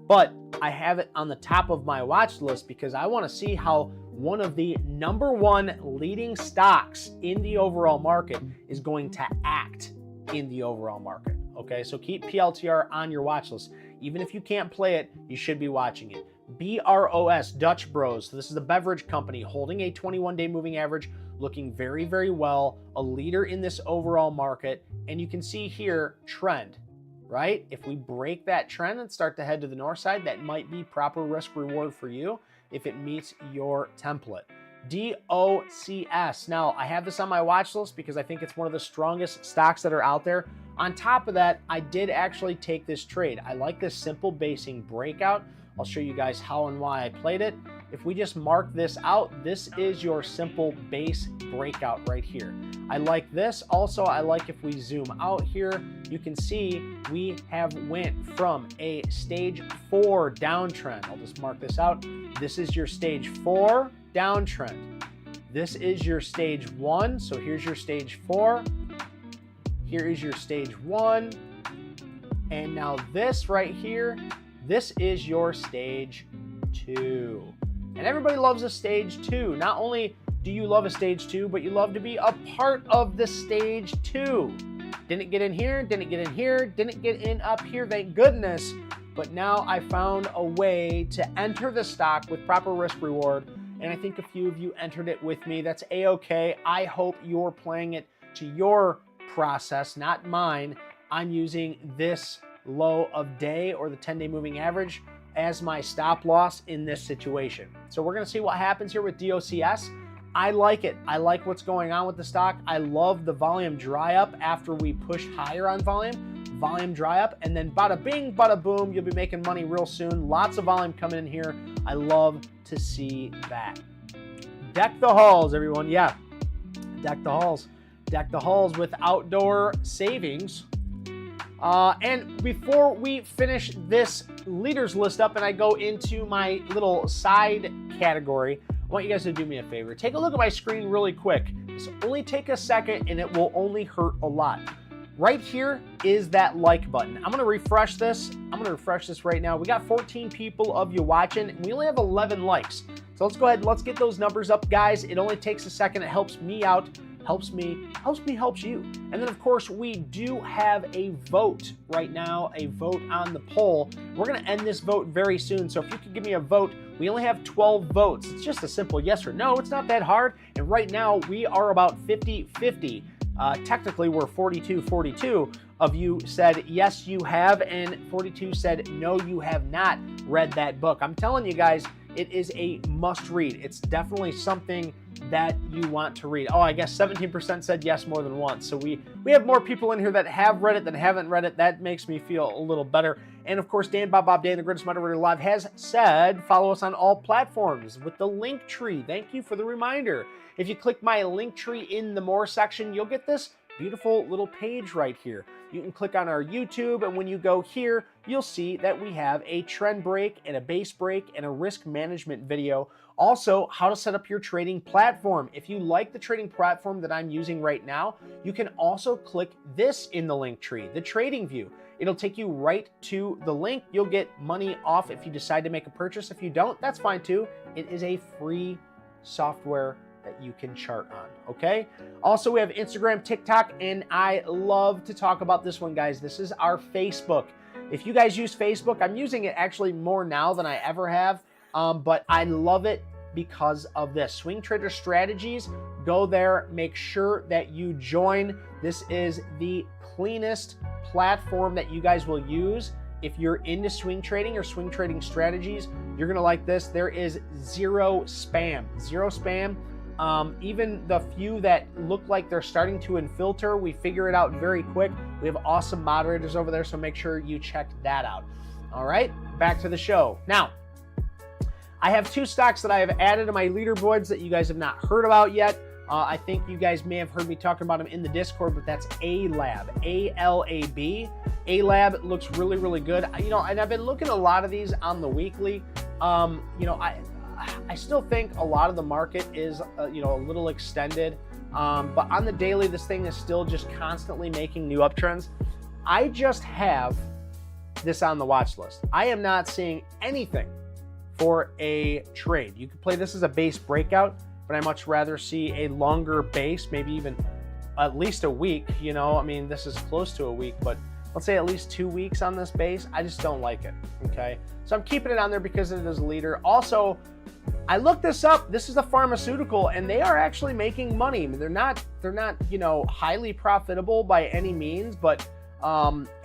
Speaker 1: But I have it on the top of my watch list because I want to see how one of the #1 leading stocks in the overall market is going to act in the overall market. Okay, so keep PLTR on your watch list. Even if you can't play it, you should be watching it. BROS, Dutch Bros. So this is a beverage company holding a 21-day moving average, looking very, very well, a leader in this overall market. And you can see here, trend, right? If we break that trend and start to head to the north side, that might be proper risk reward for you if it meets your template. DOCS. Now, I have this on my watch list because I think it's one of the strongest stocks that are out there. On top of that, I did actually take this trade. I like this simple basing breakout. I'll show you guys how and why I played it. If we just mark this out, this is your simple base breakout right here. I like this. Also, I like if we zoom out here, you can see we have went from a stage 4 downtrend. I'll just mark this out. This is your stage 4 downtrend. This is your stage 1. So here's your stage 4. Here is your stage 1. And now this right here, this is your stage 2. And everybody loves a stage 2. Not only do you love a stage 2, but you love to be a part of the stage 2. Didn't get in here, didn't get in here, didn't get in up here, thank goodness. But now I found a way to enter the stock with proper risk reward. And I think a few of you entered it with me. That's A-okay. I hope you're playing it to your process, not mine. I'm using this low of day or the 10-day moving average as my stop loss in this situation. So we're going to see what happens here with DOCS. I like it. I like what's going on with the stock. I love the volume dry up after we push higher on volume. Volume dry up, and then bada bing, bada boom, you'll be making money real soon. Lots of volume coming in here. I love to see that. Deck the halls, everyone. Yeah, deck the halls. Deck the halls with outdoor savings. And before we finish this leaders list up and I go into my little side category, I want you guys to do me a favor. Take a look at my screen really quick. This will only take a second and it will only hurt a lot. Right here is that like button. I'm going to refresh this. I'm going to refresh this right now. We got 14 people of you watching and we only have 11 likes. So let's go ahead and let's get those numbers up, guys. It only takes a second. It helps me out. Helps me, helps you. And then of course we do have a vote right now, a vote on the poll. We're gonna end this vote very soon. So if you could give me a vote, we only have 12 votes. It's just a simple yes or no. It's not that hard. And right now we are about 50-50. Technically we're 42-42 of you said yes you have, and 42 said no you have not read that book. I'm telling you guys, it is a must read. It's definitely something that you want to read. Oh, I guess 17% said yes more than once. So we have more people in here that have read it than haven't read it. That makes me feel a little better. And of course, Dan, Dan, the greatest moderator alive, has said, follow us on all platforms with the link tree. Thank you for the reminder. If you click my link tree in the more section, you'll get this beautiful little page right here. You can click on our YouTube, and when you go here, you'll see that we have a trend break and a base break and a risk management video. Also, how to set up your trading platform. If you like the trading platform that I'm using right now, you can also click this in the link tree, the trading view. It'll take you right to the link. You'll get money off if you decide to make a purchase. If you don't, that's fine too. It is a free software that you can chart on, okay? Also, we have Instagram, TikTok, and I love to talk about this one, guys. This is our Facebook. If you guys use Facebook, I'm using it actually more now than I ever have, but I love it because of this. Swing Trader Strategies, go there, make sure that you join. This is the cleanest platform that you guys will use. If you're into swing trading or swing trading strategies, you're gonna like this. There is zero spam, Even the few that look like they're starting to infiltrate, we figure it out very quick. We have awesome moderators over there, so make sure you check that out. All right, back to the show. Now, I have 2 stocks that I have added to my leaderboards that you guys have not heard about yet. I think you guys may have heard me talking about them in the Discord, but that's ALAB, A-L-A-B. ALAB looks really, really good. And I've been looking at a lot of these on the weekly. I still think a lot of the market is, a little extended. But on the daily, this thing is still just constantly making new uptrends. I just have this on the watch list. I am not seeing anything for a trade. You could play this as a base breakout, but I much rather see a longer base, maybe even at least a week. This is close to a week, but let's say at least 2 weeks on this base. I just don't like it, okay? So I'm keeping it on there because it is a leader. Also, I looked this up. This is a pharmaceutical, and they are actually making money. They're not highly profitable by any means, but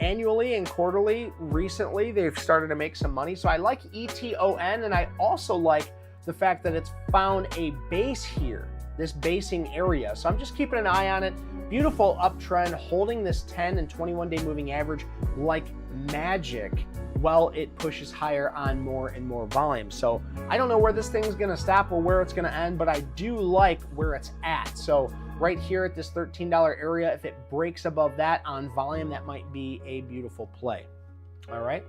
Speaker 1: annually and quarterly, recently, they've started to make some money. So I like ETON, and I also like the fact that it's found a base here, this basing area. So I'm just keeping an eye on it. Beautiful uptrend, holding this 10 and 21-day moving average like magic while it pushes higher on more and more volume. So I don't know where this thing's gonna stop or where it's gonna end, but I do like where it's at. So right here at this $13 area, if it breaks above that on volume, that might be a beautiful play. All right.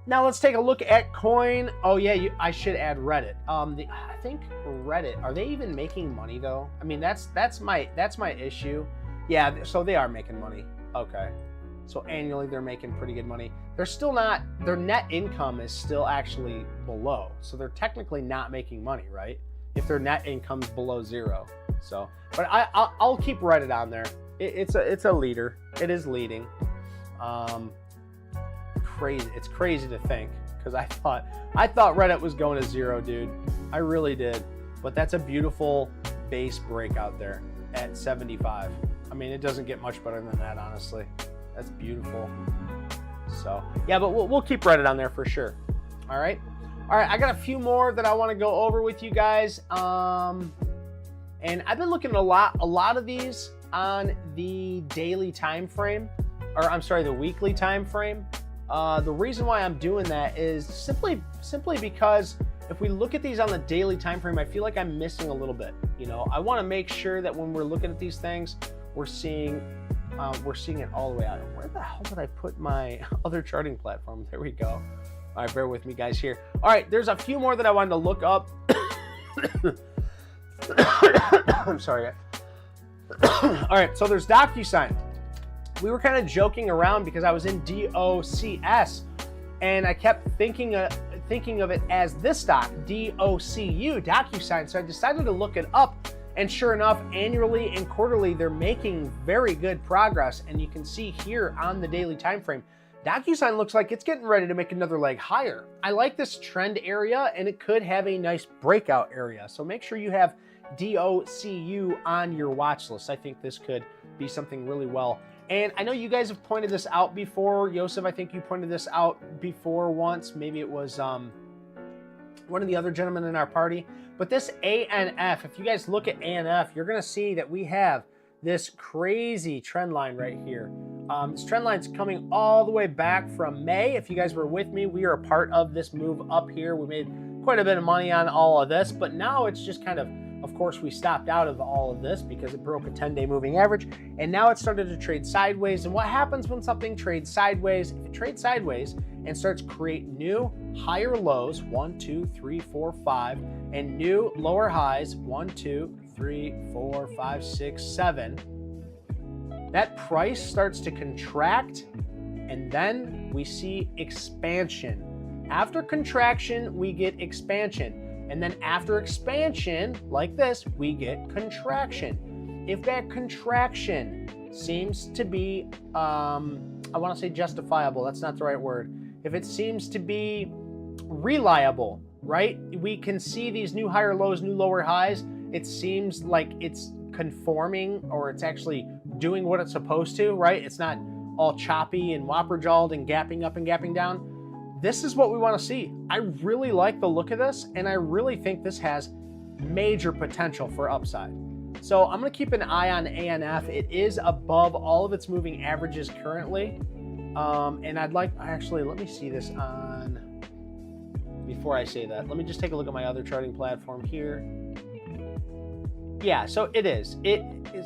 Speaker 1: Now let's take a look at coin. Oh yeah, I should add Reddit. I think Reddit, are they even making money though? That's my issue. Yeah, so they are making money. Okay. So annually they're making pretty good money. They're still not, their net income is still actually below. So they're technically not making money, right? If their net income's below 0. So, but I'll keep Reddit on there. It's a leader. It is leading. Crazy. It's crazy to think, because I thought Reddit was going to 0, dude. I really did. But that's a beautiful base breakout there at 75. It doesn't get much better than that, honestly. That's beautiful. So yeah, but we'll keep Reddit on there for sure. All right. I got a few more that I want to go over with you guys. And I've been looking at a lot of these on the daily time frame, or I'm sorry, the weekly time frame. The reason why I'm doing that is simply because if we look at these on the daily time frame, I feel like I'm missing a little bit. I want to make sure that when we're looking at these things, we're seeing it all the way out. Where the hell did I put my other charting platform? There we go. All right, bear with me, guys, here. All right, there's a few more that I wanted to look up. I'm sorry. All right, so there's DocuSign. We were kind of joking around because I was in DOCS, and I kept thinking of it as this stock, DOCU, DocuSign. So I decided to look it up, and sure enough, annually and quarterly, they're making very good progress. And you can see here on the daily time frame, DocuSign looks like it's getting ready to make another leg higher. I like this trend area, and it could have a nice breakout area. So make sure you have DOCU on your watch list. I think this could be something really well. And I know you guys have pointed this out before. Yosef, I think you pointed this out before once. Maybe it was one of the other gentlemen in our party. But this ANF, if you guys look at ANF, you're going to see that we have this crazy trend line right here. This trend line's coming all the way back from May. If you guys were with me, we are a part of this move up here. We made quite a bit of money on all of this, but now it's just kind of course, we stopped out of all of this because it broke a 10-day moving average, and now it started to trade sideways. And what happens when something trades sideways? If it trades sideways and starts to create new higher lows, 1, 2, 3, 4, 5, and new lower highs, 1, 2, 3, 4, 5, 6, 7, that price starts to contract, and then we see expansion. After contraction, we get expansion. And then after expansion, like this, we get contraction. If that contraction seems to be, I want to say justifiable, that's not the right word. If it seems to be reliable, right? We can see these new higher lows, new lower highs. It seems like it's conforming, or it's actually doing what it's supposed to, right? It's not all choppy and whopper-jawed and gapping up and gapping down. This is what we want to see. I really like the look of this, and I really think this has major potential for upside. So I'm going to keep an eye on ANF. It is above all of its moving averages currently. And I'd like, actually, let me see this on, before I say that, let me just take a look at my other charting platform here. Yeah, so it is.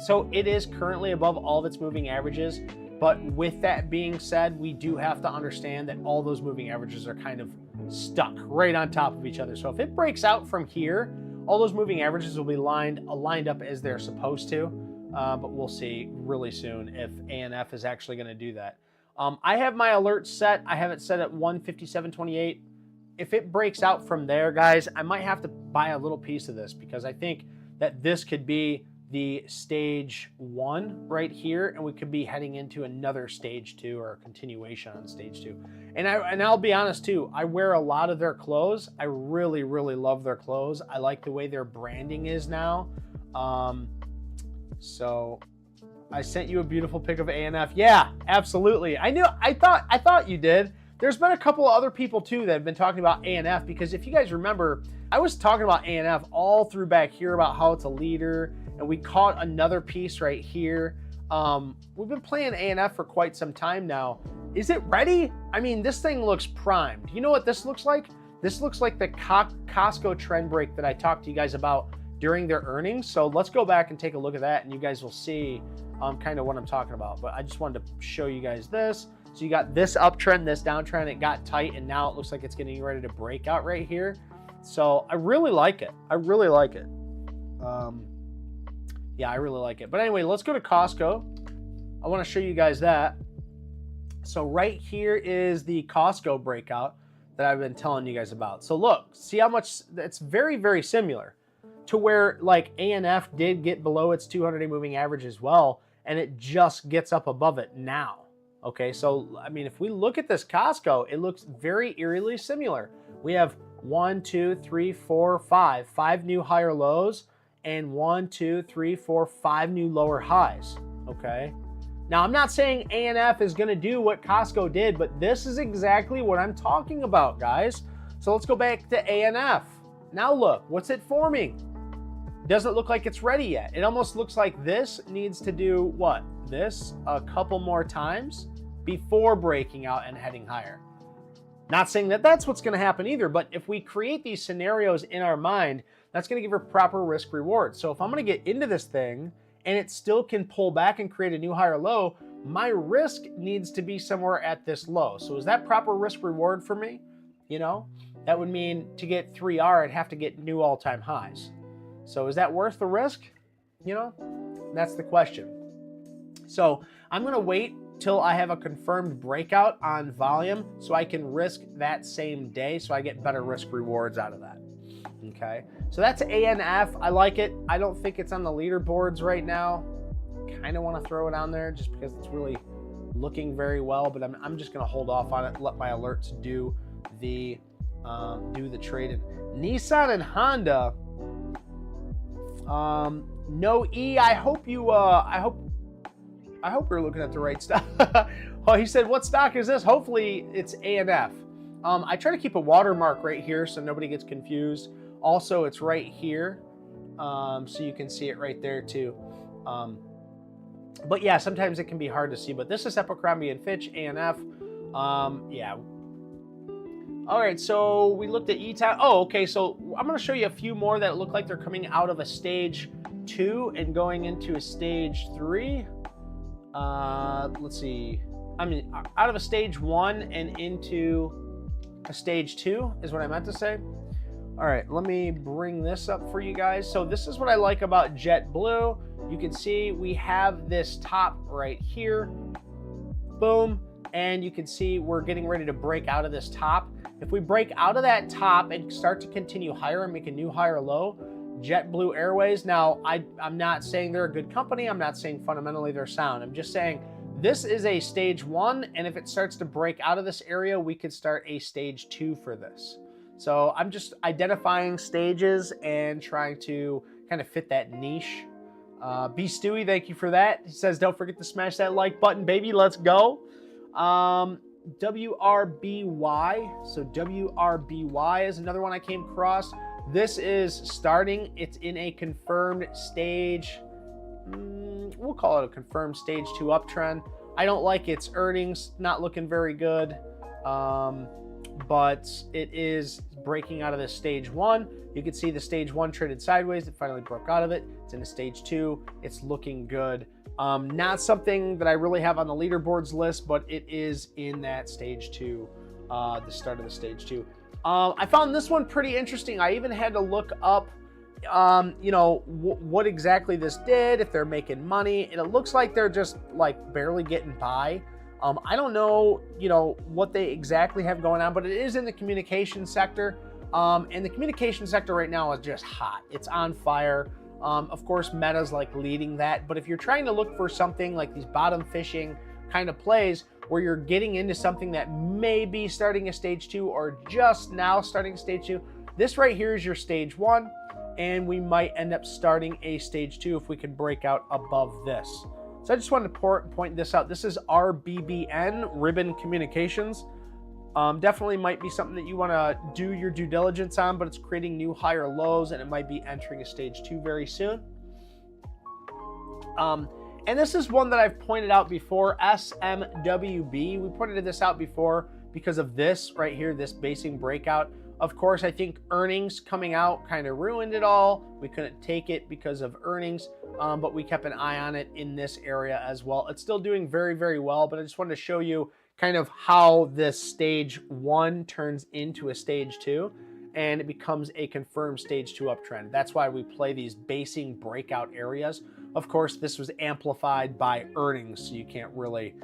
Speaker 1: So it is currently above all of its moving averages. But with that being said, we do have to understand that all those moving averages are kind of stuck right on top of each other. So if it breaks out from here, all those moving averages will be lined up as they're supposed to. But we'll see really soon if ANF is actually going to do that. I have my alert set. I have it set at 157.28. If it breaks out from there, guys, I might have to buy a little piece of this because I think that this could be the stage 1 right here, and we could be heading into another stage 2 or a continuation on stage 2. And I'll be honest too, I wear a lot of their clothes. I really, really love their clothes. I like the way their branding is now. So I sent you a beautiful pic of ANF. Yeah, absolutely. I thought you did. There's been a couple of other people too that have been talking about ANF, because if you guys remember, I was talking about ANF all through back here about how it's a leader, and we caught another piece right here. We've been playing ANF for quite some time now. Is it ready? I mean, this thing looks primed. You know what this looks like? This looks like the Costco trend break that I talked to you guys about during their earnings. So let's go back and take a look at that, and you guys will see kind of what I'm talking about. But I just wanted to show you guys this. So you got this uptrend, this downtrend, it got tight, and now it looks like it's getting ready to break out right here. So I really like it. I really like it. Yeah, I really like it. But anyway, let's go to Costco. I want to show you guys that. So right here is the Costco breakout that I've been telling you guys about. So look, see how much, it's very, very similar to where like ANF did get below its 200-day moving average as well, and it just gets up above it now. Okay, so I mean, if we look at this Costco, it looks very eerily similar. We have 1, 2, 3, 4, 5 new higher lows, and 1, 2, 3, 4, 5 new lower highs. Okay, now I'm not saying ANF is going to do what Costco did, but this is exactly what I'm talking about, guys. So let's go back to ANF. Now look, what's it forming? Doesn't look like it's ready yet. It almost looks like this needs to do what? This a couple more times before breaking out and heading higher. Not saying that that's what's going to happen either, but if we create these scenarios in our mind, that's going to give her proper risk reward. So if I'm going to get into this thing and it still can pull back and create a new higher low, my risk needs to be somewhere at this low. So is that proper risk reward for me? You know, that would mean to get 3R, I'd have to get new all-time highs. So is that worth the risk? You know, that's the question. So I'm going to wait till I have a confirmed breakout on volume so I can risk that same day so I get better risk rewards out of that. Okay, so that's ANF. I like it. I don't think it's on the leaderboards right now. Kind of want to throw it on there just because it's really looking very well, but I'm just going to hold off on it, let my alerts do the trade. Nissan and Honda, no E. I hope you I hope you're looking at the right stock. Oh, he said, what stock is this? Hopefully it's ANF. I try to keep a watermark right here so nobody gets confused. Also, it's right here, so you can see it right there too. But yeah, sometimes it can be hard to see. But this is Abercrombie & Fitch, ANF. Yeah. All right, so we looked at ETAP. Oh, okay, so I'm going to show you a few more that look like they're coming out of a stage 2 and going into a stage 3. Let's see. I mean, out of a stage 1 and into a stage 2 is what I meant to say. All right, let me bring this up for you guys. So this is what I like about JetBlue. You can see we have this top right here. Boom. And you can see we're getting ready to break out of this top. If we break out of that top and start to continue higher and make a new higher low, JetBlue Airways, now I'm not saying they're a good company. I'm not saying fundamentally they're sound. I'm just saying this is a stage 1, and if it starts to break out of this area, we could start a stage 2 for this. So I'm just identifying stages and trying to kind of fit that niche. B. Stewie, thank you for that. He says, don't forget to smash that like button, baby. Let's go. WRBY. So WRBY is another one I came across. This is starting. It's in a confirmed stage. We'll call it a confirmed stage 2 uptrend. I don't like its earnings, not looking very good. But it is breaking out of this stage 1. You can see the stage 1 traded sideways. It finally broke out of it. It's in a stage 2. It's looking good. Not something that I really have on the leaderboards list, but it is in that stage 2, the start of the stage 2. I found this one pretty interesting. I even had to look up, what exactly this did, if they're making money, and it looks like they're just like barely getting by. I don't know, what they exactly have going on, but it is in the communication sector. And the communication sector right now is just hot. It's on fire. Of course, Meta's like leading that. But if you're trying to look for something like these bottom fishing kind of plays where you're getting into something that may be starting a stage 2 or just now starting stage 2, this right here is your stage 1. And we might end up starting a stage 2 if we can break out above this. So I just wanted to point this out. This is RBBN, Ribbon Communications. Definitely might be something that you want to do your due diligence on, but it's creating new higher lows and it might be entering a stage 2 very soon. And this is one that I've pointed out before, SMWB. We pointed this out before because of this right here, this basing breakout. Of course, I think earnings coming out kind of ruined it all. We couldn't take it because of earnings, but we kept an eye on it in this area as well. It's still doing very, very well, but I just wanted to show you kind of how this stage 1 turns into a stage 2 and it becomes a confirmed stage 2 uptrend. That's why we play these basing breakout areas. Of course, this was amplified by earnings, so you can't really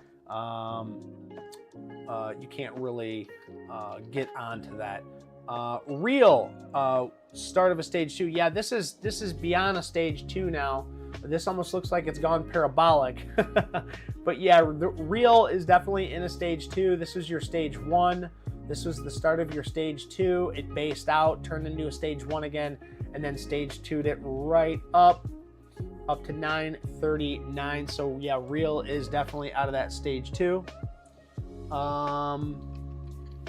Speaker 1: get onto that. Real start of a stage 2. Yeah, this is beyond a stage 2 now. This almost looks like it's gone parabolic. But yeah, the real is definitely in a stage 2. This is your stage 1. This was the start of your stage 2. It based out, turned into a stage 1 again, and then stage 2'd it right up to 939. So yeah, real is definitely out of that stage 2.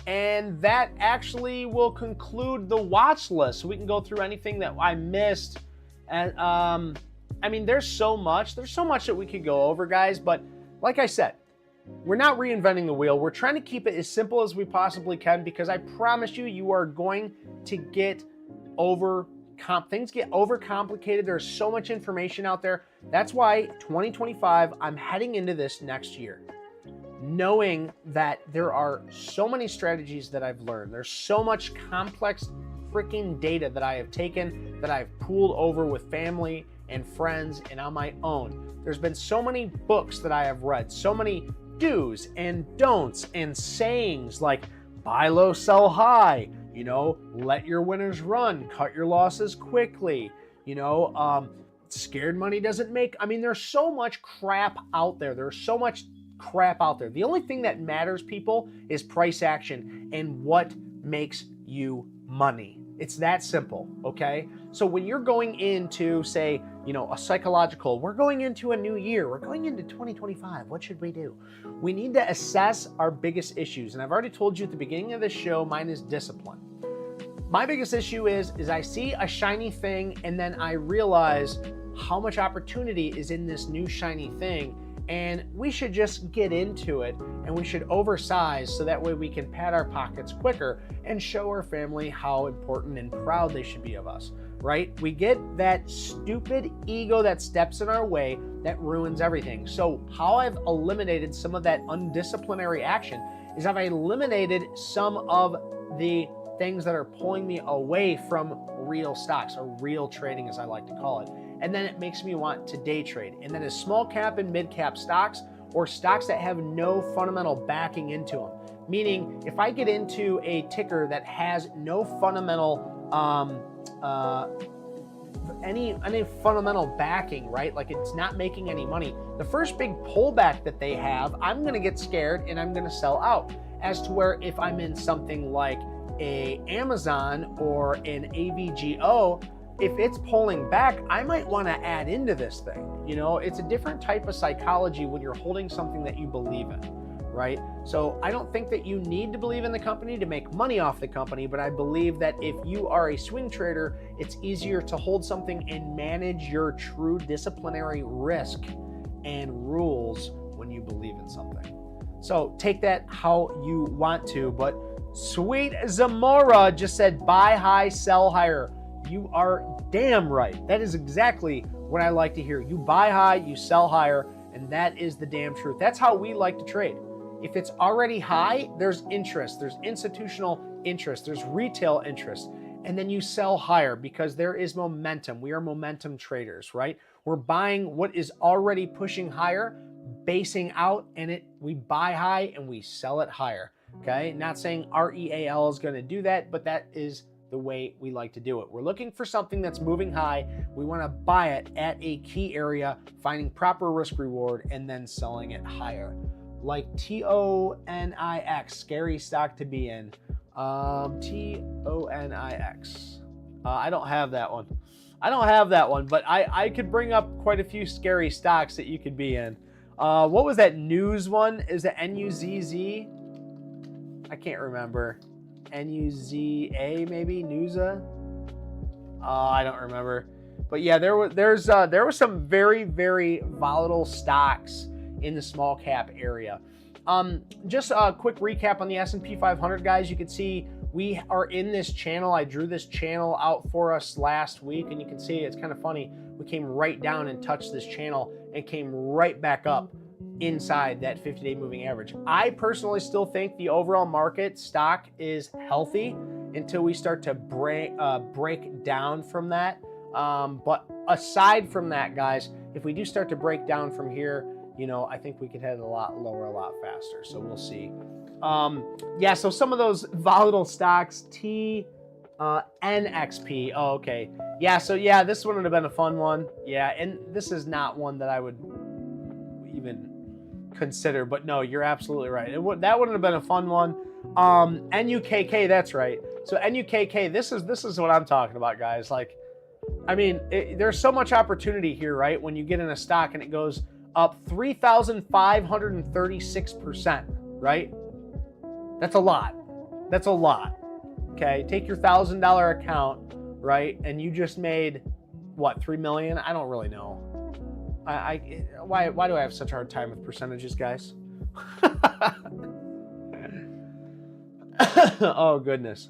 Speaker 1: And that actually will conclude the watch list. So we can go through anything that I missed. And I mean, there's so much that we could go over, guys. But like I said, we're not reinventing the wheel. We're trying to keep it as simple as we possibly can, because I promise you, you are going to get things get overcomplicated. There's so much information out there. That's why 2025, I'm heading into this next year, knowing that there are so many strategies that I've learned. There's so much complex freaking data that I have taken, that I've pooled over with family and friends and on my own. There's been so many books that I have read, so many do's and don'ts and sayings like buy low, sell high, let your winners run, cut your losses quickly, scared money doesn't make. I mean, there's so much crap out there. There's so much crap out there. The only thing that matters, people, is price action and what makes you money. It's that simple, okay? So when you're going into, say, a psychological, we're going into a new year, we're going into 2025, what should we do? We need to assess our biggest issues. And I've already told you at the beginning of this show, mine is discipline. My biggest issue is I see a shiny thing and then I realize how much opportunity is in this new shiny thing. And we should just get into it, and we should oversize so that way we can pad our pockets quicker and show our family how important and proud they should be of us, right? We get that stupid ego that steps in our way that ruins everything. So how I've eliminated some of that undisciplinary action is I've eliminated some of the things that are pulling me away from real stocks, or real trading as I like to call it. And then it makes me want to day trade. And then as small cap and mid cap stocks, or stocks that have no fundamental backing into them. Meaning, if I get into a ticker that has no fundamental, any fundamental backing, right? Like it's not making any money. The first big pullback that they have, I'm gonna get scared and I'm gonna sell out. As to where if I'm in something like a Amazon or an AVGO, if it's pulling back, I might want to add into this thing. It's a different type of psychology when you're holding something that you believe in, right? So I don't think that you need to believe in the company to make money off the company, but I believe that if you are a swing trader, it's easier to hold something and manage your true disciplinary risk and rules when you believe in something. So take that how you want to, but Sweet Zamora just said buy high, sell higher. You are damn right. That is exactly what I like to hear. You buy high, you sell higher, and that is the damn truth. That's how we like to trade. If it's already high, there's interest, there's institutional interest, there's retail interest, and then you sell higher because there is momentum. We are momentum traders, right? We're buying what is already pushing higher, basing out, and we buy high and we sell it higher, okay? Not saying REAL is going to do that, but that is the way we like to do it. We're looking for something that's moving high. We want to buy it at a key area, finding proper risk reward, and then selling it higher. Like TONIX, scary stock to be in. TONIX. I don't have that one. But I could bring up quite a few scary stocks that you could be in. What was that news one? Is it NUZZ? I can't remember. NUZA maybe? NUZA? I don't remember. But yeah, there was some very, very volatile stocks in the small cap area. Just a quick recap on the S&P 500, guys. You can see we are in this channel. I drew this channel out for us last week, and you can see it's kind of funny. We came right down and touched this channel and came right back up inside that 50-day moving average. I personally still think the overall market stock is healthy until we start to break down from that. But aside from that, guys, if we do start to break down from here, you know, I think we could head a lot lower, a lot faster. So we'll see. Yeah, so some of those volatile stocks, NXP. Oh, okay. Yeah, so yeah, this one would have been a fun one. Yeah, and this is not one that I would even consider, but no, you're absolutely right. That wouldn't have been a fun one. NUKK, that's right. So NUKK, this is what I'm talking about, guys. Like, I mean, there's so much opportunity here, right? When you get in a stock and it goes up 3,536%, right? That's a lot. That's a lot. Okay, take your $1,000 account, right? And you just made what, 3 million? I don't really know. Why do I have such a hard time with percentages, guys? Oh goodness.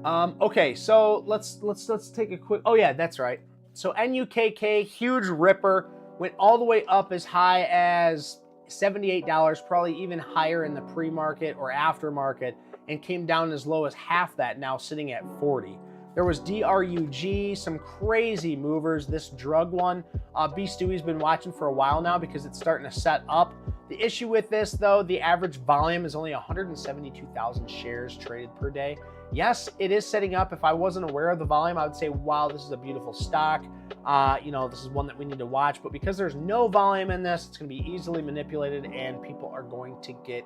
Speaker 1: Okay, so let's take a quick. Oh yeah, that's right. So NUKK, huge ripper, went all the way up as high as $78, probably even higher in the pre-market or aftermarket, and came down as low as half that, now sitting at 40. There was DRUG, some crazy movers. This drug one, B. Stewie's been watching for a while now because it's starting to set up. The issue with this, though, the average volume is only 172,000 shares traded per day. Yes, it is setting up. If I wasn't aware of the volume, I would say, wow, this is a beautiful stock. You know, this is one that we need to watch. But because there's no volume in this, it's going to be easily manipulated and people are going to get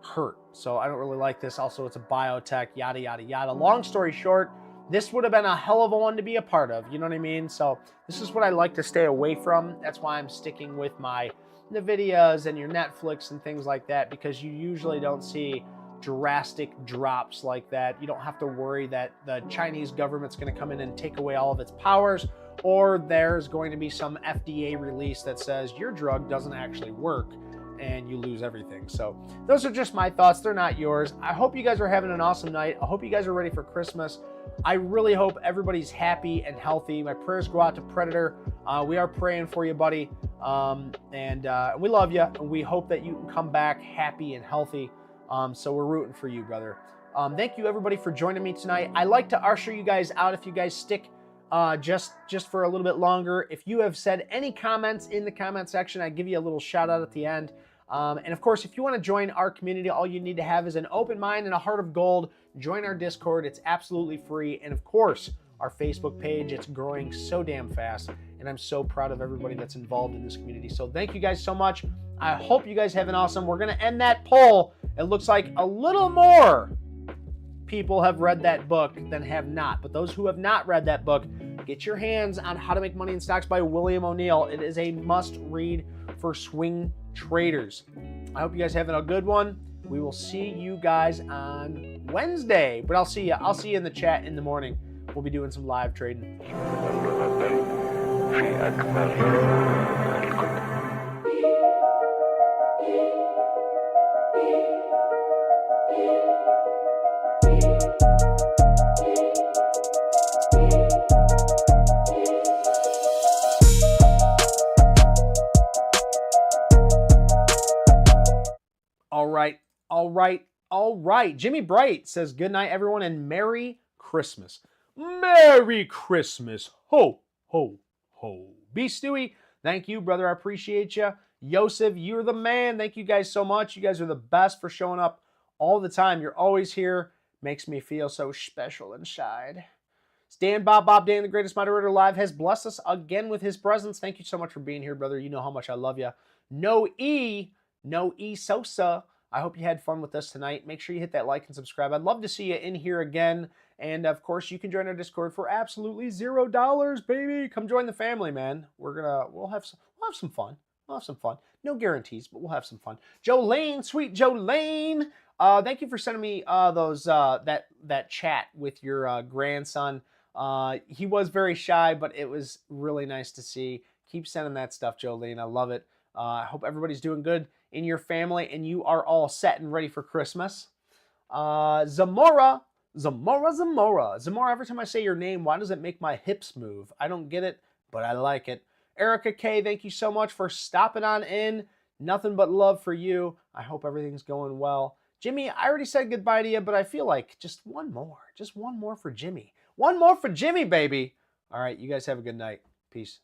Speaker 1: hurt. So I don't really like this. Also, it's a biotech, yada, yada, yada. Long story short, this would have been a hell of a one to be a part of. You know what I mean? So this is what I like to stay away from. That's why I'm sticking with my NVIDIAs and your Netflix and things like that, because you usually don't see drastic drops like that. You don't have to worry that the Chinese government's going to come in and take away all of its powers, or there's going to be some FDA release that says your drug doesn't actually work and you lose everything. So those are just my thoughts. They're not yours. I hope you guys are having an awesome night. I hope you guys are ready for Christmas. I really hope everybody's happy and healthy. My prayers go out to Predator. We are praying for you, buddy. And we love you. And we hope that you can come back happy and healthy. So we're rooting for you, brother. Thank you, everybody, for joining me tonight. I like to usher you guys out if you guys stick just for a little bit longer. If you have said any comments in the comment section, I give you a little shout out at the end. And of course, if you want to join our community, all you need to have is an open mind and a heart of gold. Join our Discord. It's absolutely free. And of course, our Facebook page. It's growing so damn fast. And I'm so proud of everybody that's involved in this community. So thank you guys so much. I hope you guys have an awesome. We're going to end that poll. It looks like a little more people have read that book than have not. But those who have not read that book, get your hands on How to Make Money in Stocks by William O'Neill. It is a must-read for swing traders. I hope you guys are having a good one. We will see you guys on Wednesday, but I'll see you. I'll see you in the chat in the morning. We'll be doing some live trading. All right. Jimmy Bright says, good night, everyone, and Merry Christmas. Merry Christmas. Ho, ho, ho. B. Stewie, thank you, brother. I appreciate you. Yosef, you're the man. Thank you guys so much. You guys are the best for showing up all the time. You're always here. Makes me feel so special inside. Stan Bob Dan, the greatest moderator alive, has blessed us again with his presence. Thank you so much for being here, brother. You know how much I love you. No E Sosa. I hope you had fun with us tonight. Make sure you hit that like and subscribe. I'd love to see you in here again. And of course, you can join our Discord for absolutely $0, baby. Come join the family, man. We'll have some fun. We'll have some fun. No guarantees, but we'll have some fun. Joe Lane, sweet Joe Lane. Thank you for sending me that chat with your grandson. He was very shy, but it was really nice to see. Keep sending that stuff, Joe Lane. I love it. I hope everybody's doing good in your family and you are all set and ready for Christmas. Zamora, every time I say your name, why does it make my hips move? I don't get it, but I like it. Erica K, thank you so much for stopping on in. Nothing but love for you. I hope everything's going well. Jimmy, I already said goodbye to you, but I feel like just one more for Jimmy. One more for Jimmy, baby. All right, you guys have a good night. Peace.